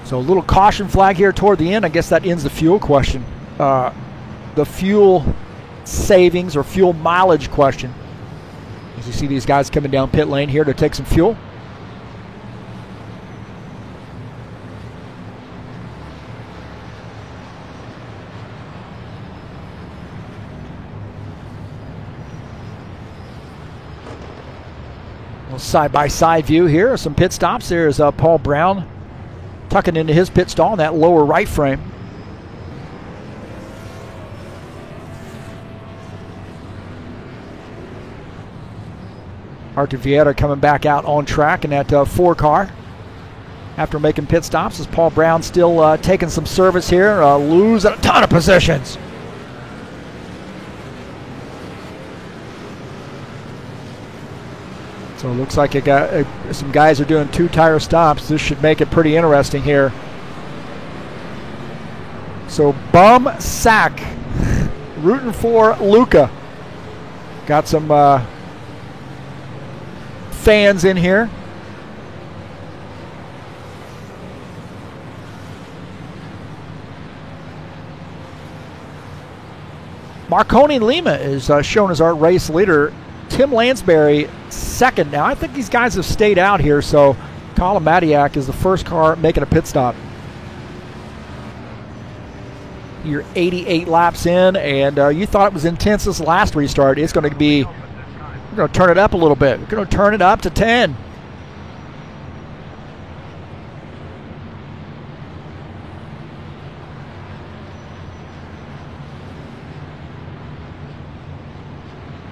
So a little caution flag here toward the end. I guess that ends the fuel question. The fuel savings or fuel mileage question. As you see these guys coming down pit lane here to take some fuel. Side-by-side view here. Some pit stops. There's Paul Brown tucking into his pit stall in that lower right frame. Artur Vieira coming back out on track in that 4 car after making pit stops. As Paul Brown still taking some service here, losing a ton of positions. So it looks like it got some guys are doing 2 tire stops. This should make it pretty interesting here. So bum sack, rooting for Luca. Got some fans in here. Marconi Lima is shown as our race leader. Tim Lansbury second. Now I think these guys have stayed out here, so Colin Matiak is the first car making a pit stop. You're 88 laps in, and you thought it was intense this last restart. It's going to be, we're going to turn it up a little bit. We're going to turn it up to 10.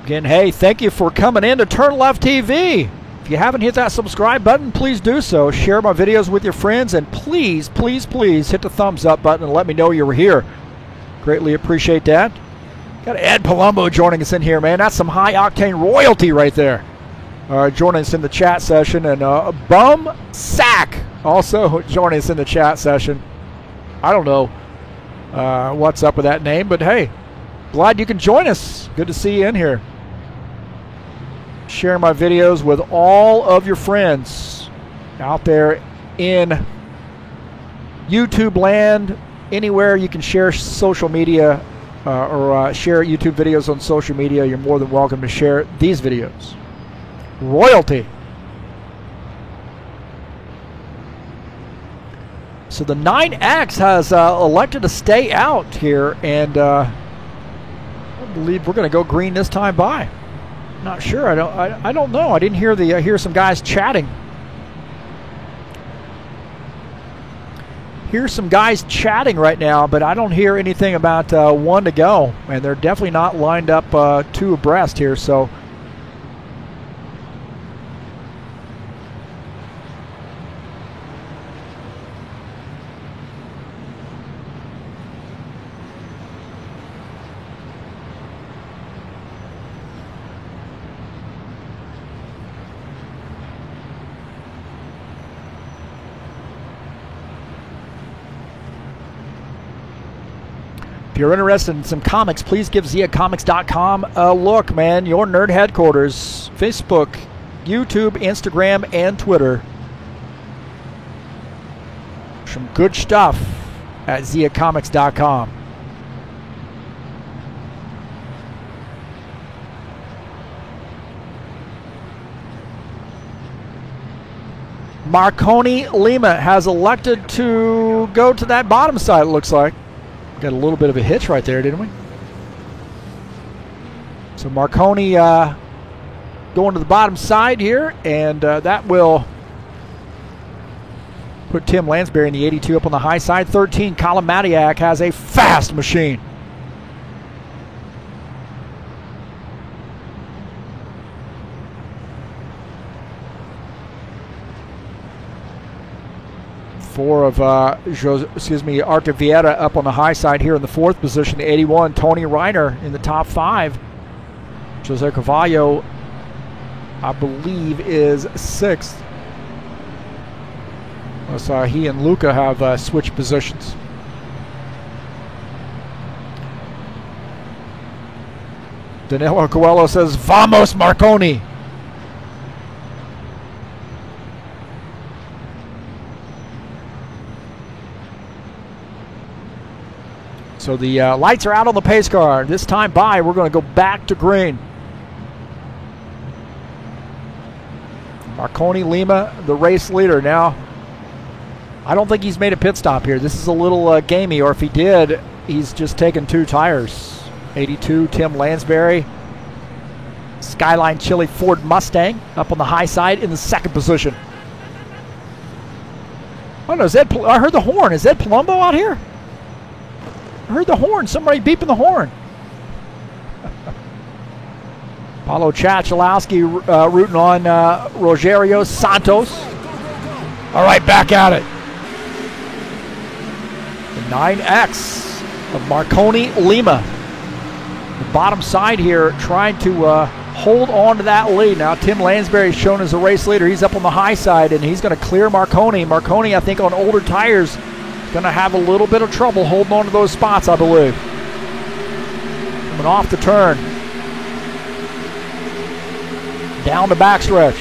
Again, hey, thank you for coming in to Turn Left TV. If you haven't hit that subscribe button, please do so. Share my videos with your friends, and please, please, please hit the thumbs up button and let me know you were here. Greatly appreciate that. Got Ed Palumbo joining us in here, man. That's some high-octane royalty right there. Joining us in the chat session. And Bum Sack also joining us in the chat session. I don't know what's up with that name, but hey, glad you can join us. Good to see you in here. Share my videos with all of your friends out there in YouTube land. Anywhere you can share social media or share YouTube videos on social media, you're more than welcome to share these videos. Royalty. So the 9X has elected to stay out here, and I believe we're going to go green this time by. Not sure. I don't know. I didn't hear some guys chatting. Hear some guys chatting right now, but I don't hear anything about one to go, and they're definitely not lined up two abreast here. So. If you're interested in some comics, please give ZiaComics.com a look, man. Your nerd headquarters. Facebook, YouTube, Instagram, and Twitter. Some good stuff at ZiaComics.com. Marconi Lima has elected to go to that bottom side, it looks like. Got a little bit of a hitch right there, didn't we? So Marconi going to the bottom side here, and that will put Tim Lansbury in the 82 up on the high side. 13, Colin Matiak has a fast machine. Four of Artur Vieira up on the high side here in the fourth position. 81, Tony Reiner in the top five. Jose Carvalho, I believe, is sixth. So he and Luca have switched positions. Danilo Coelho says, "Vamos, Marconi." So the lights are out on the pace car. This time by, we're going to go back to green. Marconi Lima, the race leader. Now, I don't think he's made a pit stop here. This is a little gamey, or if he did, he's just taken two tires. 82, Tim Lansbury. Skyline Chili Ford Mustang up on the high side in the second position. Oh no, I heard the horn. Is Ed Palumbo out here? I heard the horn. Somebody beeping the horn. Paulo Chachalowski rooting on Rogerio Santos. All right, back at it. The 9X of Marconi Lima. The bottom side here trying to hold on to that lead. Now Tim Lansbury is shown as a race leader. He's up on the high side, and he's going to clear Marconi. Marconi, I think, on older tires, going to have a little bit of trouble holding on to those spots, I believe. Coming off the turn. Down the backstretch.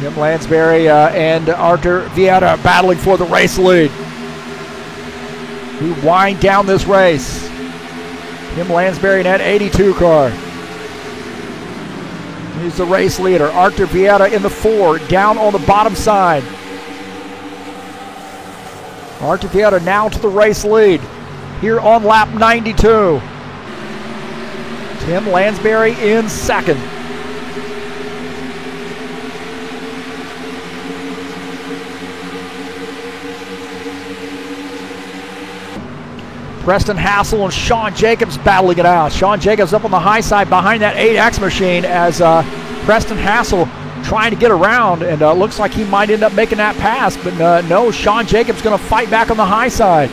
Tim Lansbury and Artur Vieira battling for the race lead. We wind down this race. Tim Lansbury in that 82 car. He's the race leader. Artur Vieira in the 4, down on the bottom side. Artur Vieira now to the race lead here on lap 92. Tim Lansbury in second. Preston Hassel and Sean Jacobs battling it out. Sean Jacobs up on the high side behind that 8X machine as Preston Hassel trying to get around, and looks like he might end up making that pass, but no, Sean Jacobs going to fight back on the high side.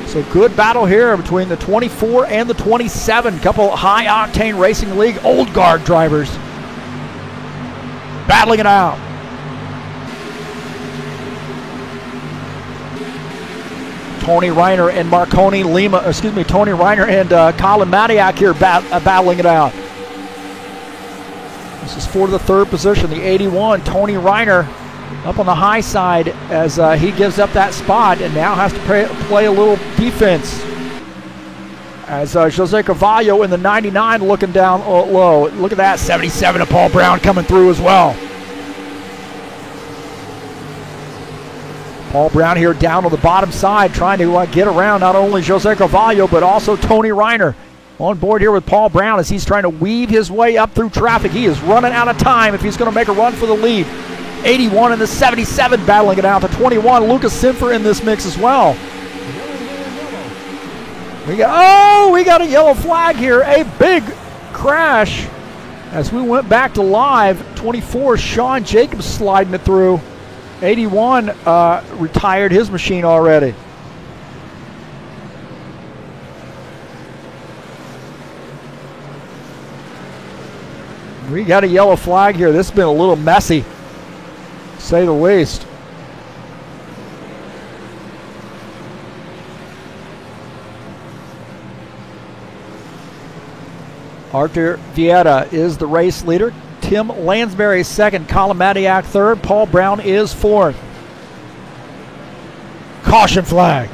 So good battle here between the 24 and the 27. Couple high-octane racing league old guard drivers battling it out. Tony Reiner and Marconi Lima, Tony Reiner and Colin Matiak here battling it out. This is for the third position, the 81, Tony Reiner up on the high side as he gives up that spot and now has to play a little defense. As Jose Carvalho in the 99 looking down low. Look at that, 77 of Paul Brown coming through as well. Paul Brown here down on the bottom side trying to get around not only Jose Carvalho but also Tony Reiner. On board here with Paul Brown as he's trying to weave his way up through traffic. He is running out of time if he's going to make a run for the lead. 81 and the 77 battling it out. The 21, Lucas Sinfer in this mix as well. We got a yellow flag here. A big crash as we went back to live. 24, Sean Jacobs sliding it through. 81 retired his machine already. We got a yellow flag here. This has been a little messy, to say the least. Arthur Vieta is the race leader. Tim Lansbury is second. Colin Matiak third. Paul Brown is fourth. Caution flag.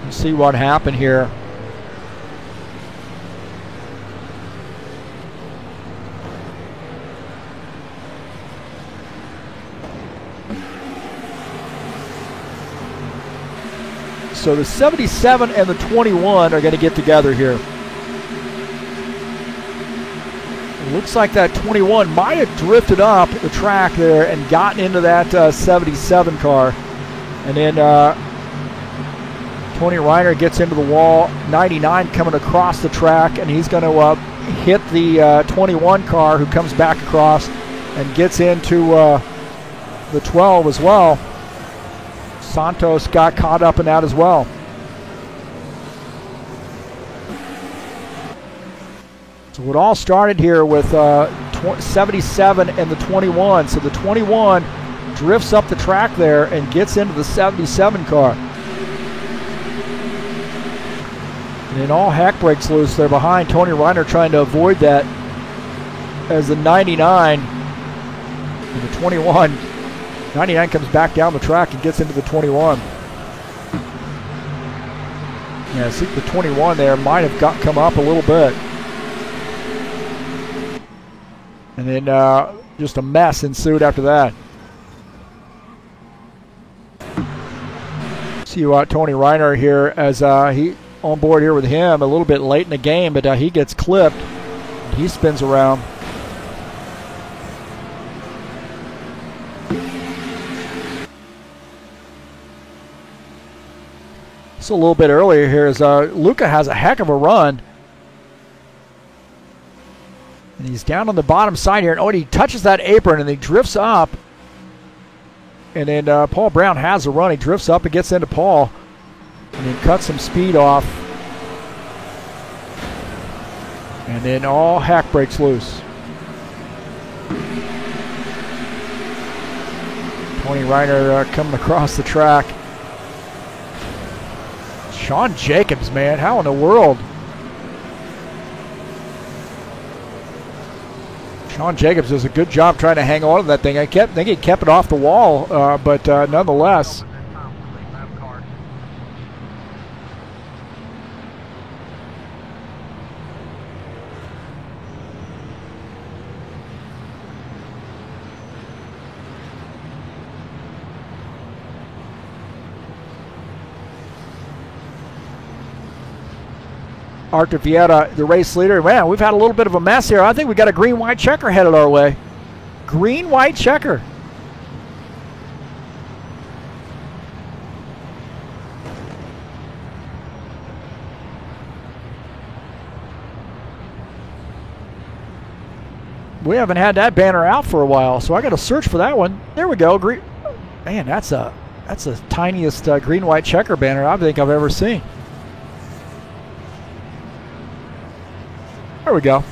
Let's see what happened here. So the 77 and the 21 are going to get together here. It looks like that 21 might have drifted up the track there and gotten into that 77 car. And then Tony Reiner gets into the wall. 99 coming across the track, and he's going to hit the 21 car who comes back across and gets into the 12 as well. Santos got caught up in that as well. So it all started here with 77 and the 21. So the 21 drifts up the track there and gets into the 77 car. And then all heck breaks loose there behind. Tony Reiner trying to avoid that as the 99 and the 21. 99 comes back down the track and gets into the 21. Yeah, I think the 21 there might have come up a little bit. And then just a mess ensued after that. See what Tony Reiner here as he on board here with him a little bit late in the game, but he gets clipped. He spins around. So a little bit earlier here is Luca has a heck of a run. And he's down on the bottom side here. And he touches that apron and he drifts up. And then Paul Brown has a run. He drifts up and gets into Paul. And then cuts some speed off. And then all heck breaks loose. Tony Reiner coming across the track. Sean Jacobs, man, how in the world? Sean Jacobs does a good job trying to hang on to that thing. I think he kept it off the wall, but nonetheless. Arthur Vieta, the race leader. Man, we've had a little bit of a mess here. I think we got a green-white checker headed our way. Green-white checker. We haven't had that banner out for a while, so I got to search for that one. There we go. Green. Man, that's the tiniest green-white checker banner I think I've ever seen. There we go.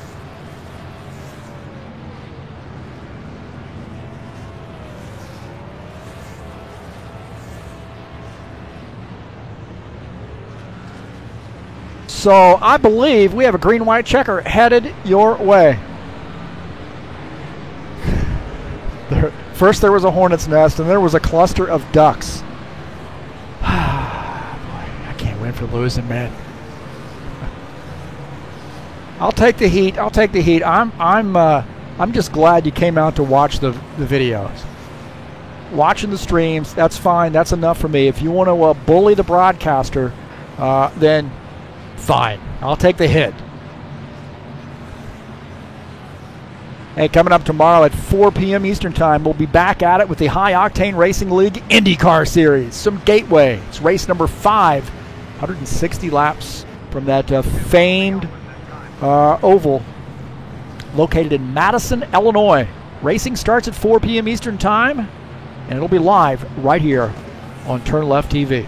So I believe we have a green-white checker headed your way. First there was a hornet's nest, and there was a cluster of ducks. Boy, I can't win for losing, man. I'll take the heat. I'll take the heat. I'm just glad you came out to watch the videos. Watching the streams, that's fine. That's enough for me. If you want to bully the broadcaster, then fine. I'll take the hit. Hey, coming up tomorrow at 4 p.m. Eastern Time, we'll be back at it with the High Octane Racing League IndyCar Series. Some Gateway. It's race number 5. 160 laps from that famed oval located in Madison, Illinois. Racing starts at 4 p.m. Eastern Time, and it'll be live right here on Turn Left TV.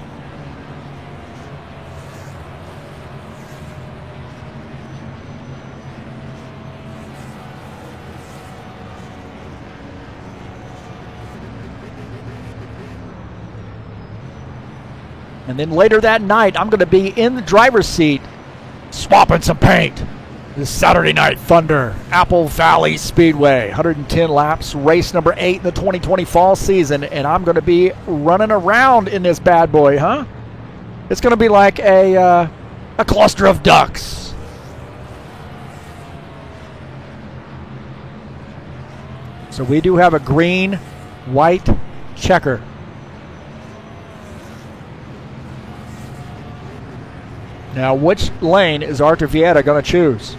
And then later that night, I'm going to be in the driver's seat swapping some paint. This Saturday Night Thunder, Apple Valley Speedway, 110 laps, race number 8 in the 2020 fall season. And I'm going to be running around in this bad boy, huh? It's going to be like a cluster of ducks. So we do have a green-white checker. Now, which lane is Artur Vieta going to choose?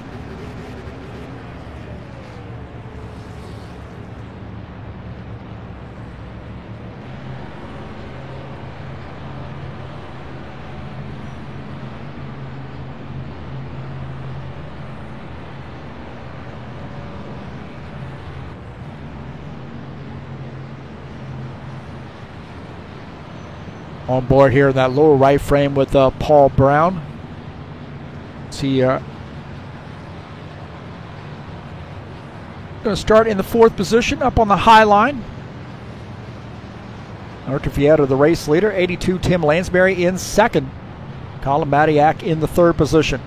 On board here in that lower right frame with Paul Brown. He going to start in the 4th position up on the high line. Artur Vieta, the race leader. 82, Tim Lansbury in 2nd. Colin Matiak in the 3rd position.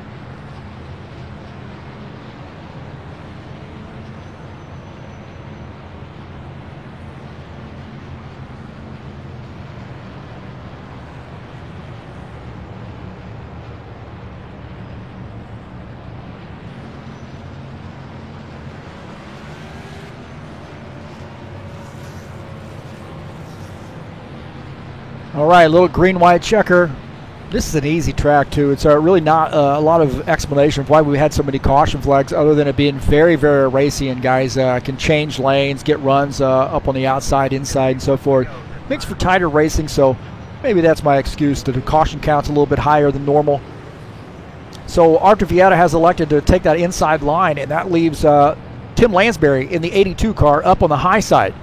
All right, a little green-white checker. This is an easy track, too. It's really not a lot of explanation of why we had so many caution flags other than it being very, very racy, and guys can change lanes, get runs up on the outside, inside, and so forth. Makes for tighter racing, so maybe that's my excuse. The caution count's a little bit higher than normal. So Artur Vieta has elected to take that inside line, and that leaves Tim Lansbury in the 82 car up on the high side.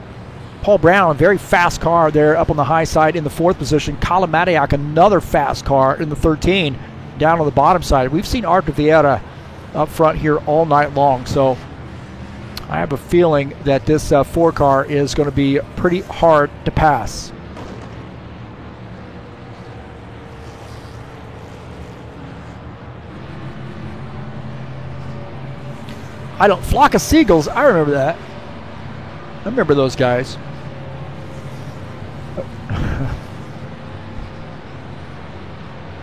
Paul Brown, a very fast car there up on the high side in the 4th position. Colin Matiak, another fast car in the 13, down on the bottom side. We've seen Artur Vieta up front here all night long, so I have a feeling that this 4 car is going to be pretty hard to pass. Flock of Seagulls, I remember that. I remember those guys.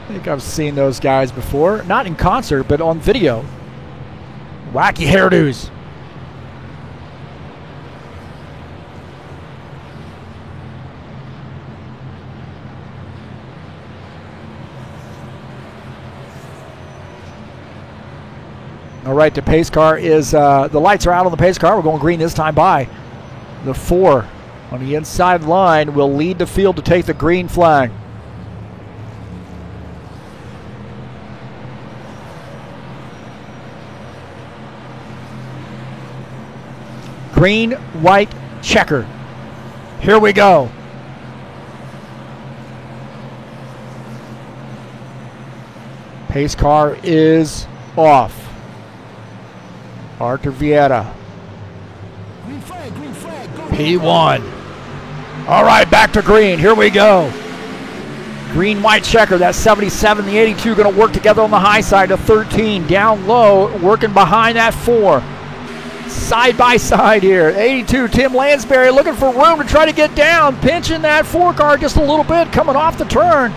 I think I've seen those guys before. Not in concert, but on video. Wacky hairdos. All right, the pace car is, the lights are out on the pace car. We're going green this time by. The 4 on the inside line will lead the field to take the green flag. green, white, checker. Here we go. Pace car is off. Arthur Vieta. P1. All right, back to green. Here we go. Green, white checker. That's 77. The 82 going to work together on the high side to 13. Down low, working behind that 4. Side by side here. 82, Tim Lansbury looking for room to try to get down. Pinching that 4 car just a little bit, coming off the turn.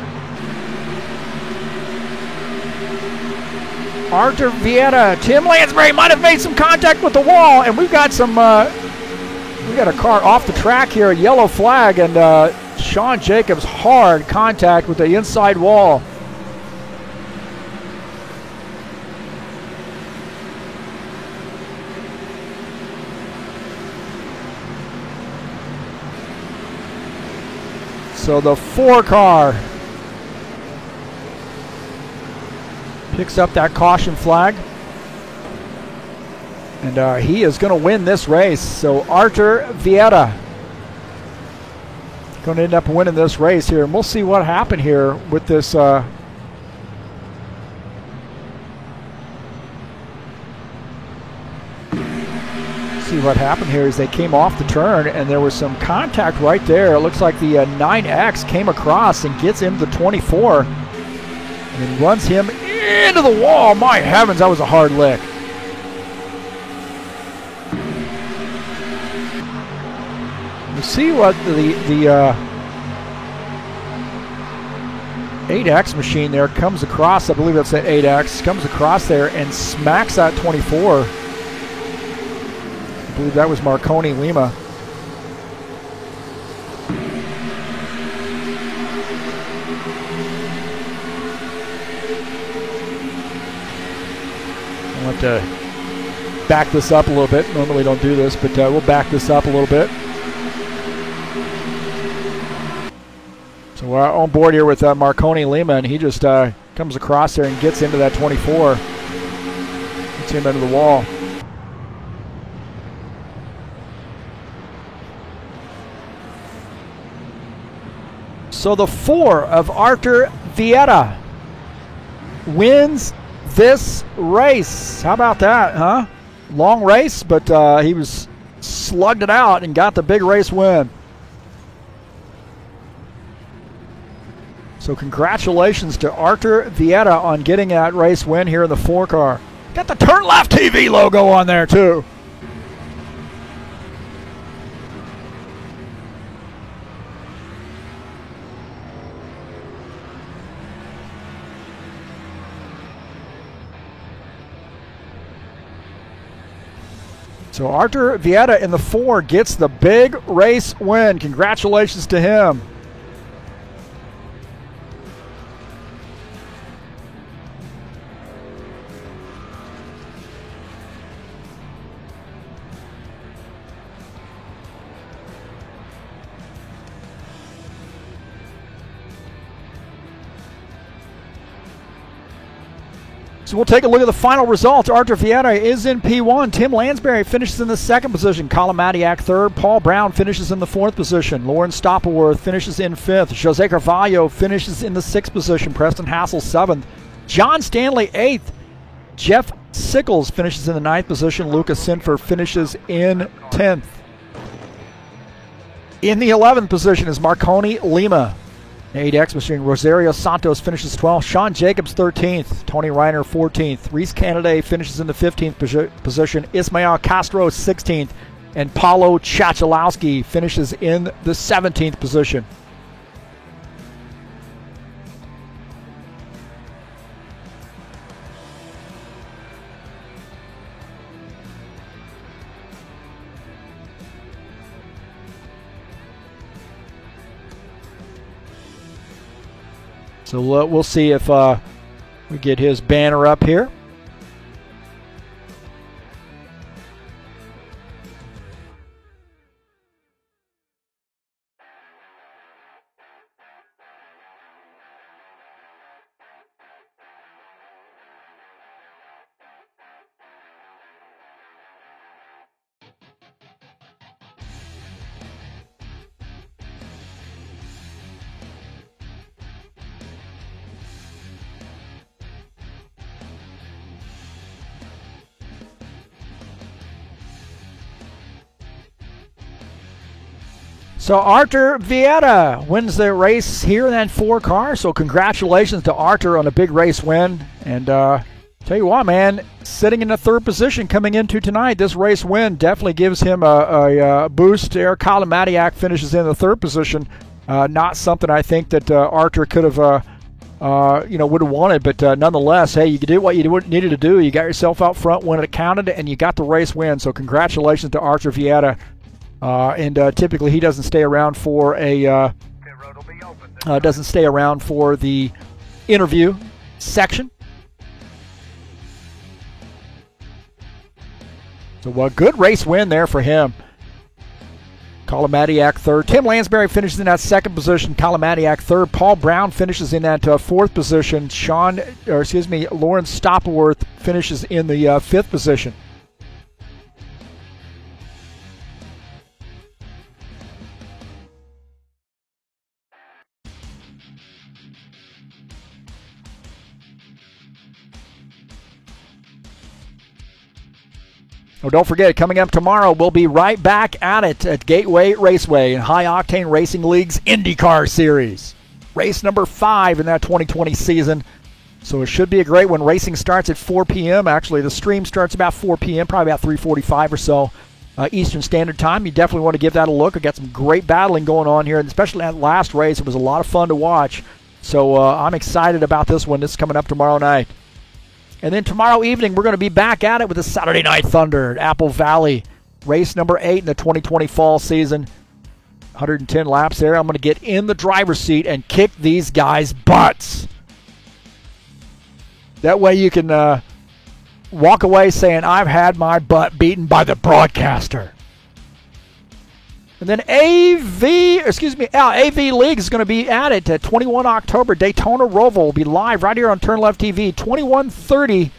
Arthur Vieta. Tim Lansbury might have made some contact with the wall, and we've got some, we got a car off the track here, a yellow flag, and Sean Jacobs hard contact with the inside wall. So the 4 car picks up that caution flag. And he is going to win this race. So Arthur Vieta going to end up winning this race here. And we'll see what happened here with this. See what happened here is they came off the turn and there was some contact right there. It looks like the 9X came across and gets into the 24 and then runs him into the wall. My heavens, that was a hard lick. You see what the 8X machine there comes across. I believe that's the 8X. Comes across there and smacks that 24. I believe that was Marconi Lima. I want to back this up a little bit. Normally we don't do this, but we'll back this up a little bit. So we're on board here with Marconi Lima, and he just comes across there and gets into that 24. Gets him into the wall. So the 4 of Arthur Vieta wins this race. How about that, huh? Long race, but he was slugged it out and got the big race win. So congratulations to Arthur Vieta on getting that race win here in the 4 car. Got the Turn Left TV logo on there too. So Arthur Vieta in the 4 gets the big race win. Congratulations to him. So we'll take a look at the final results. Arthur Vieta is in P1. Tim Lansbury finishes in the 2nd position. Colin Matiak 3rd. Paul Brown finishes in the 4th position. Lauren Stoppelworth finishes in 5th. Jose Carvalho finishes in the 6th position. Preston Hassel 7th. John Stanley 8th. Jeff Sickles finishes in the 9th position. Lucas Sinfer finishes in 10th. In the 11th position is Marconi Lima. 8X machine. Rosario Santos finishes 12th. Sean Jacobs 13th. Tony Reiner 14th. Reese Canaday finishes in the 15th position. Ismael Castro 16th. And Paulo Chachalowski finishes in the 17th position. So we'll see if we get his banner up here. So Artur Vieta wins the race here in that 4 car. So congratulations to Artur on a big race win. And tell you what, man, sitting in the 3rd position coming into tonight, this race win definitely gives him a boost. Eric Kalamadiak finishes in the 3rd position. Not something I think that Artur could have, would have wanted. But nonetheless, hey, you did what you needed to do. You got yourself out front when it counted, and you got the race win. So congratulations to Artur Vieta. And typically he doesn't stay around for the interview section. So a good race win there for him. Kalamadiak 3rd. Tim Lansbury finishes in that 2nd position. Kalamadiak 3rd. Paul Brown finishes in that 4th position. Lawrence Stoppelworth finishes in the 5th position. Oh, don't forget, coming up tomorrow, we'll be right back at it at Gateway Raceway in High Octane Racing League's IndyCar Series. Race number 5 in that 2020 season. So it should be a great one. Racing starts at 4 p.m. Actually, the stream starts about 4 p.m., probably about 3:45 or so Eastern Standard Time. You definitely want to give that a look. We've got some great battling going on here, and especially that last race. It was a lot of fun to watch. So I'm excited about this one. This is coming up tomorrow night. And then tomorrow evening, we're going to be back at it with the Saturday Night Thunder at Apple Valley. Race number 8 in the 2020 fall season. 110 laps there. I'm going to get in the driver's seat and kick these guys' butts. That way you can walk away saying, I've had my butt beaten by the broadcaster. And then AV League is going to be at it at 21 October. Daytona Roval will be live right here on Turn Left TV, 21:30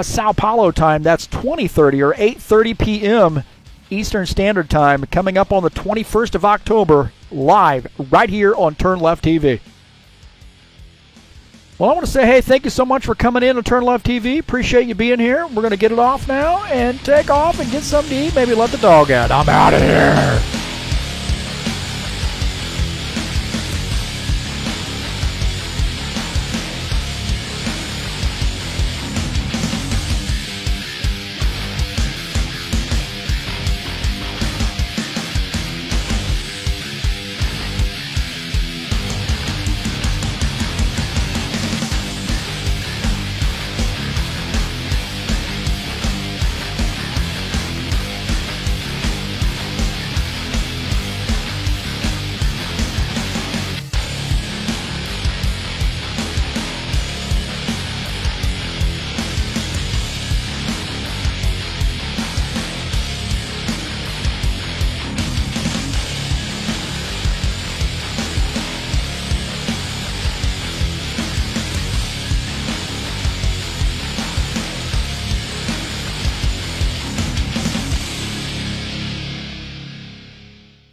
Sao Paulo time. That's 20:30 or 8:30 p.m. Eastern Standard Time. Coming up on the 21st of October, live right here on Turn Left TV. Well, I want to say, hey, thank you so much for coming in to Turn Left TV. Appreciate you being here. We're going to get it off now and take off and get something to eat. Maybe let the dog out. I'm out of here.